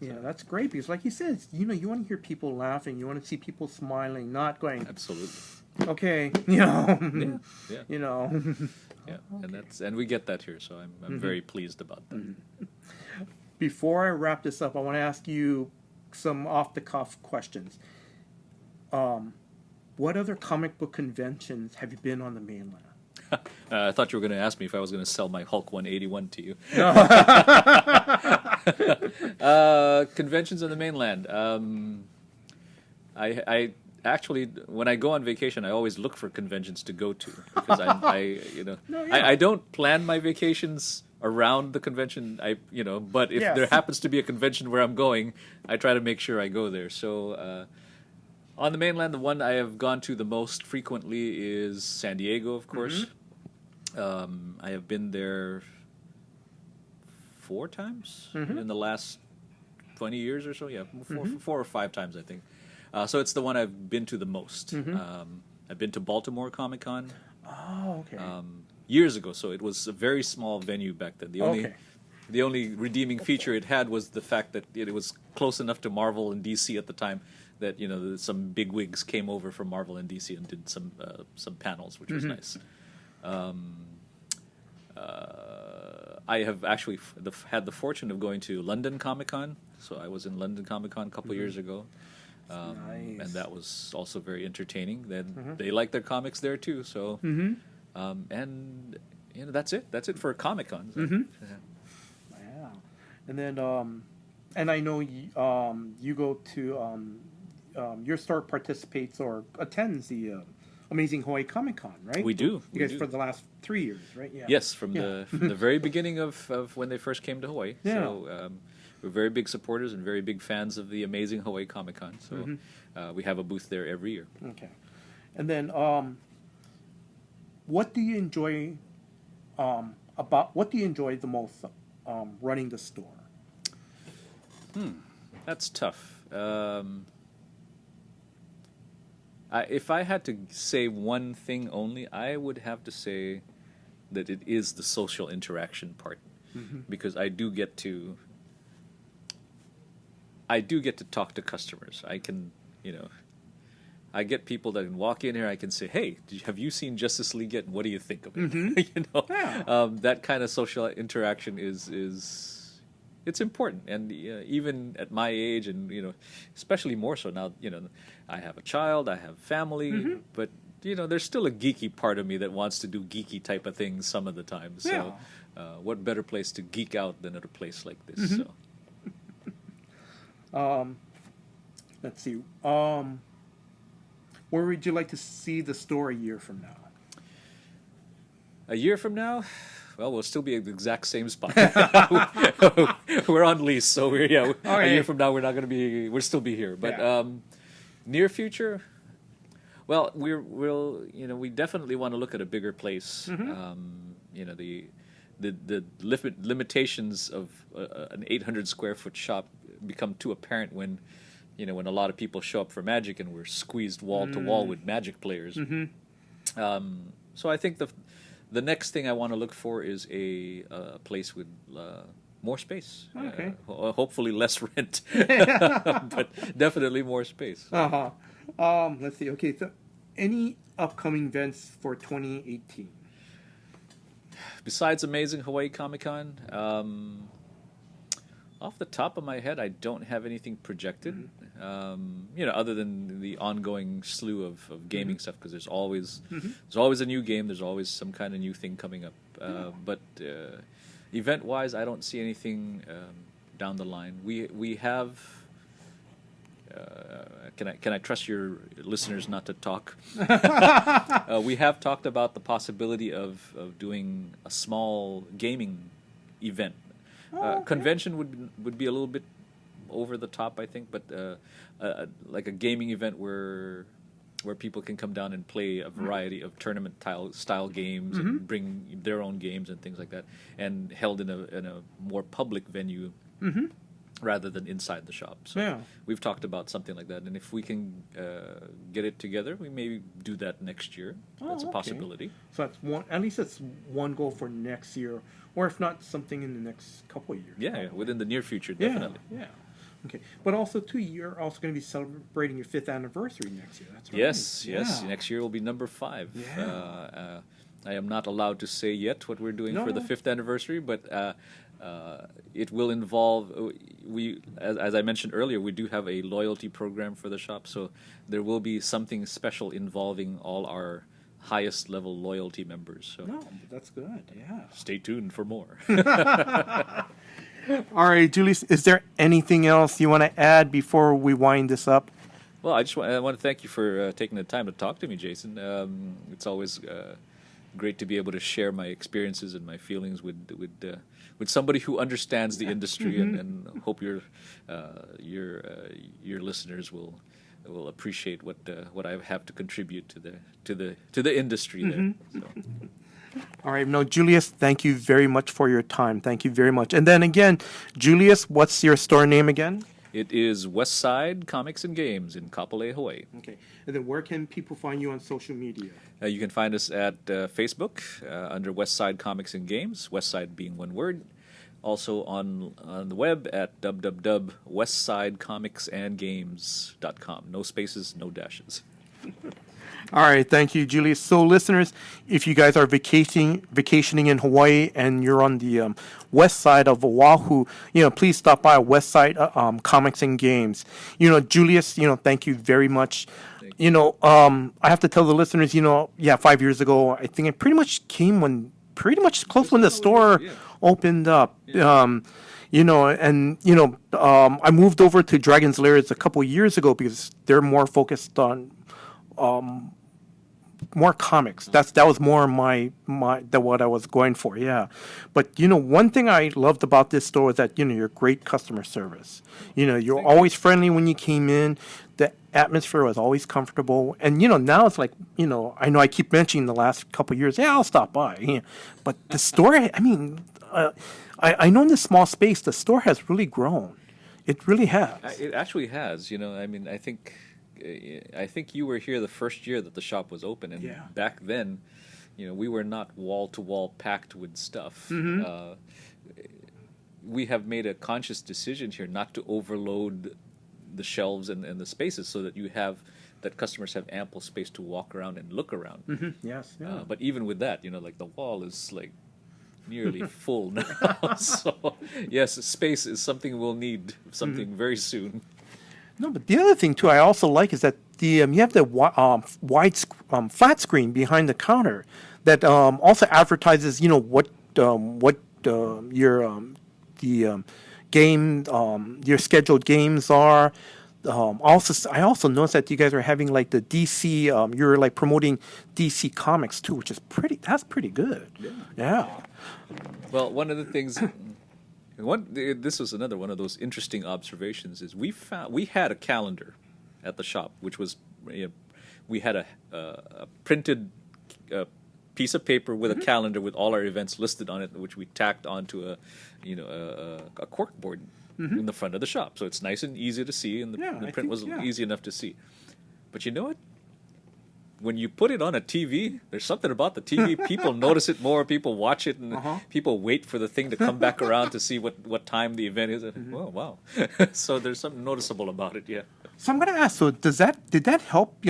Yeah, that's great because, like you said, you want to hear people laughing. You want to see people smiling, not going. Absolutely. Okay, Yeah. Yeah, Okay. and we get that here, so I'm very pleased about that. Before I wrap this up, I want to ask you some off-the-cuff questions. What other comic book conventions have you been on the mainland? I thought you were going to ask me if I was going to sell my Hulk 181 to you. Conventions on the mainland. I actually, when I go on vacation, I always look for conventions to go to because I don't plan my vacations around the convention. But if there happens to be a convention where I'm going, I try to make sure I go there. So on the mainland, the one I have gone to the most frequently is San Diego, of course. I have been there 4 times in the last 20 years or so. Yeah, 4 or 5 times, I think. So it's the one I've been to the most. I've been to Baltimore Comic Con. Oh, okay. Years ago, so it was a very small venue back then. The only redeeming feature it had was the fact that it was close enough to Marvel and DC at the time that some big wigs came over from Marvel and DC and did some panels, which was nice. I have actually had the fortune of going to London Comic Con, so I was in London Comic Con a couple years ago. Nice. And that was also very entertaining. Then they like their comics there too. So, and that's it. That's it for Comic Con. So, Wow. And then, and I know you go to your store participates or attends the Amazing Hawaii Comic Con, right? We do. You guys for the last 3 years, right? Yeah. Yes, from the very beginning of when they first came to Hawaii. Yeah. So we're very big supporters and very big fans of the Amazing Hawaii Comic Con. So we have a booth there every year. Okay. And then, what do you enjoy the most running the store? That's tough. If I had to say one thing only, I would have to say that it is the social interaction part, because I do get to talk to customers. I can, I get people that can walk in here. I can say, "Hey, have you seen Justice League yet? What do you think of it?" That kind of social interaction is it's important, and even at my age, and especially more so now. I have a child, I have family, but there's still a geeky part of me that wants to do geeky type of things some of the time. So what better place to geek out than at a place like this? So. Let's see. Where would you like to see the store a year from now? A year from now, well, we'll still be at the exact same spot. We're on lease, so a year from now we'll still be here. But near future, well, we definitely want to look at a bigger place. The limitations of an 800 square foot shop become too apparent when a lot of people show up for Magic and we're squeezed wall to wall with Magic players. So I think the next thing I want to look for is a place with more space. Okay. Hopefully less rent, but definitely more space. Let's see. Okay, so any upcoming events for 2018? Besides Amazing Hawaii Comic-Con, off the top of my head, I don't have anything projected. Other than the ongoing slew of gaming stuff, because there's always a new game, there's always some kind of new thing coming up. But event-wise, I don't see anything down the line. We have. Can I trust your listeners not to talk? We have talked about the possibility of doing a small gaming event. Convention would be a little bit over the top, I think, but like a gaming event where people can come down and play a variety of tournament style games and bring their own games and things like that, and held in a more public venue rather than inside the shop. So we've talked about something like that, and if we can get it together, we may do that next year. That's a possibility. So that's one. At least that's one goal for next year, or if not, something in the next couple of years. Yeah, within the near future, definitely. Yeah. Okay, but also too, you're also going to be celebrating your 5th anniversary next year. That's right. Yes. Next year will be number 5. Yeah. I am not allowed to say yet what we're doing for the 5th anniversary, but it will involve. As I mentioned earlier, we do have a loyalty program for the shop, so there will be something special involving all our highest level loyalty members. So but that's good. Yeah. Stay tuned for more. All right, Julius, is there anything else you want to add before we wind this up? Well, I want to thank you for taking the time to talk to me, Jason. It's always great to be able to share my experiences and my feelings with somebody who understands the industry, and hope your listeners will appreciate what I have to contribute to the industry there. So. All right. No, Julius, thank you very much for your time. Thank you very much. And then again, Julius, what's your store name again? It is Westside Comics and Games in Kapolei, Hawaii. Okay. And then where can people find you on social media? You can find us at Facebook under Westside Comics and Games, Westside being one word. Also on the web at www.westsidecomicsandgames.com. No spaces, no dashes. All right, thank you, Julius. So, listeners, if you guys are vacationing in Hawaii and you're on the west side of Oahu, please stop by Westside Comics and Games. Julius, thank you very much. I have to tell the listeners, 5 years ago, I think it pretty much came when close when the store opened up. I moved over to Dragon's Lair a couple years ago because they're more focused on more comics. That was more what I was going for. Yeah, but one thing I loved about this store is that you're great customer service. You're always friendly when you came in. The atmosphere was always comfortable, and now it's like I know I keep mentioning the last couple of years. Yeah, I'll stop by. But the store, I know in this small space, the store has really grown. It really has. It actually has. I think you were here the first year that the shop was open, and back then, we were not wall to wall packed with stuff. We have made a conscious decision here not to overload the shelves and the spaces, so that customers have ample space to walk around and look around. Yes. Yeah. But even with that, the wall is like nearly full now. So yes, space is something we'll need very soon. No, but the other thing too I also like is that you have the wide flat screen behind the counter that also advertises what the game your scheduled games are. I also noticed that you guys are having like the DC. You're like promoting DC Comics too, which is That's pretty good. Yeah. Well, one of the things, this was another one of those interesting observations, is we had a calendar at the shop, which was, we had a printed piece of paper with a calendar with all our events listed on it, which we tacked onto a cork board in the front of the shop, so it's nice and easy to see, and the print was easy enough to see. But you know what? When you put it on a TV, there's something about the TV. People notice it more. People watch it, and people wait for the thing to come back around to see what time the event is. Oh, wow! So there's something noticeable about it. Yeah. So I'm gonna ask. So did that help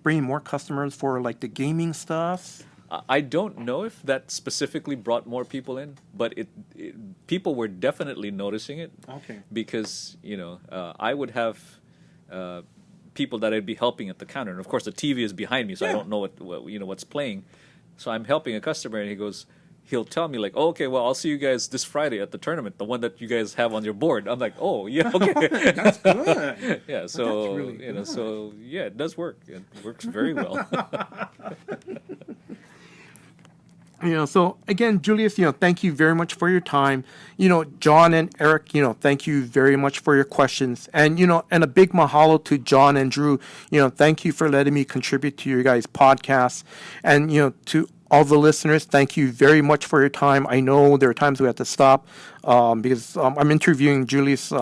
bring more customers for like the gaming stuff? I don't know if that specifically brought more people in, but people were definitely noticing it. Okay. Because I would have people that I'd be helping at the counter, and of course the TV is behind me, so I don't know what's playing. So I'm helping a customer, and he'll tell me like, oh, okay, well, I'll see you guys this Friday at the tournament, the one that you guys have on your board. I'm like, oh, yeah, okay. That's good. Yeah, so that's really good. So yeah, it does work. It works very well. So again, Julius, thank you very much for your time. John and Eric, thank you very much for your questions. And, and a big mahalo to John and Drew. Thank you for letting me contribute to your guys' podcast. And, to all the listeners, thank you very much for your time. I know there are times we have to stop because I'm interviewing Julius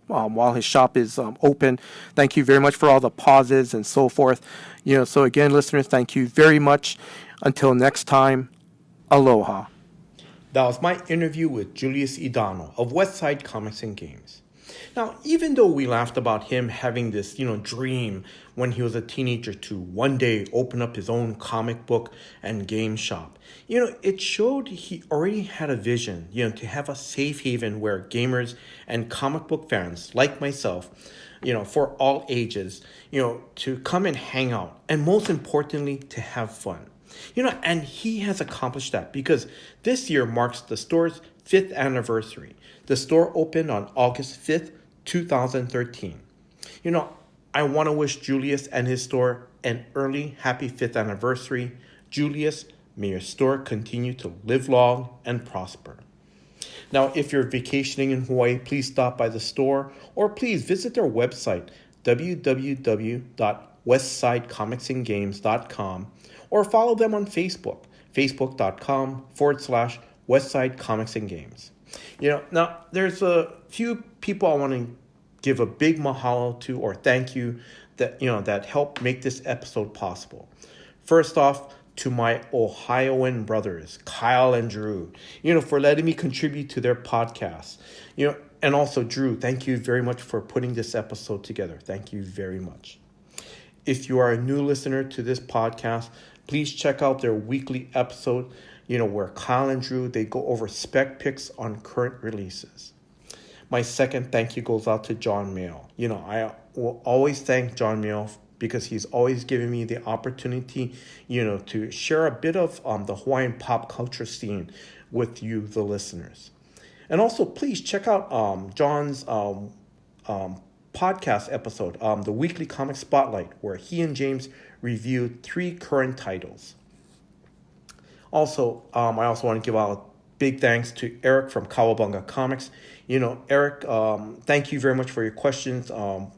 while his shop is open. Thank you very much for all the pauses and so forth. So again, listeners, thank you very much. Until next time. Aloha. That was my interview with Julius Idano of Westside Comics and Games. Now, even though we laughed about him having this, dream when he was a teenager to one day open up his own comic book and game shop, it showed he already had a vision, to have a safe haven where gamers and comic book fans like myself, for all ages, to come and hang out, and most importantly, to have fun. And he has accomplished that because this year marks the store's 5th anniversary. The store opened on August 5th, 2013. I want to wish Julius and his store an early happy 5th anniversary. Julius, may your store continue to live long and prosper. Now, if you're vacationing in Hawaii, please stop by the store or please visit their website, www.westsidecomicsandgames.com, or follow them on Facebook, facebook.com/Westside Comics and Games. Now there's a few people I want to give a big mahalo to or thank you that helped make this episode possible. First off, to my Ohioan brothers, Kyle and Drew, for letting me contribute to their podcast. And also Drew, thank you very much for putting this episode together. Thank you very much. If you are a new listener to this podcast, please check out their weekly episode, where Kyle and Drew, they go over spec picks on current releases. My second thank you goes out to John Mayo. I will always thank John Mayo because he's always given me the opportunity, to share a bit of the Hawaiian pop culture scene with you, the listeners. And also, please check out John's podcast episode, the Weekly Comic Spotlight, where he and James reviewed 3 current titles. Also, I also want to give out big thanks to Eric from Kawabunga Comics. Eric, thank you very much for your questions for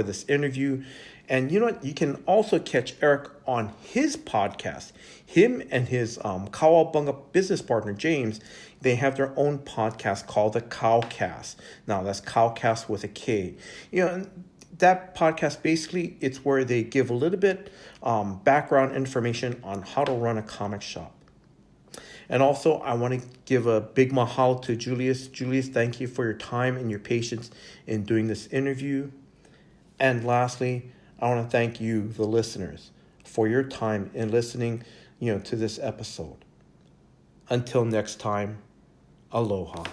this interview. And you can also catch Eric on his podcast. Him and his Kawabunga business partner, James, they have their own podcast called the Cowcast. Now, that's Cowcast with a K. That podcast, basically, it's where they give a little bit background information on how to run a comic shop. And also, I want to give a big mahalo to Julius. Julius, thank you for your time and your patience in doing this interview. And lastly, I want to thank you, the listeners, for your time in listening, to this episode. Until next time, aloha.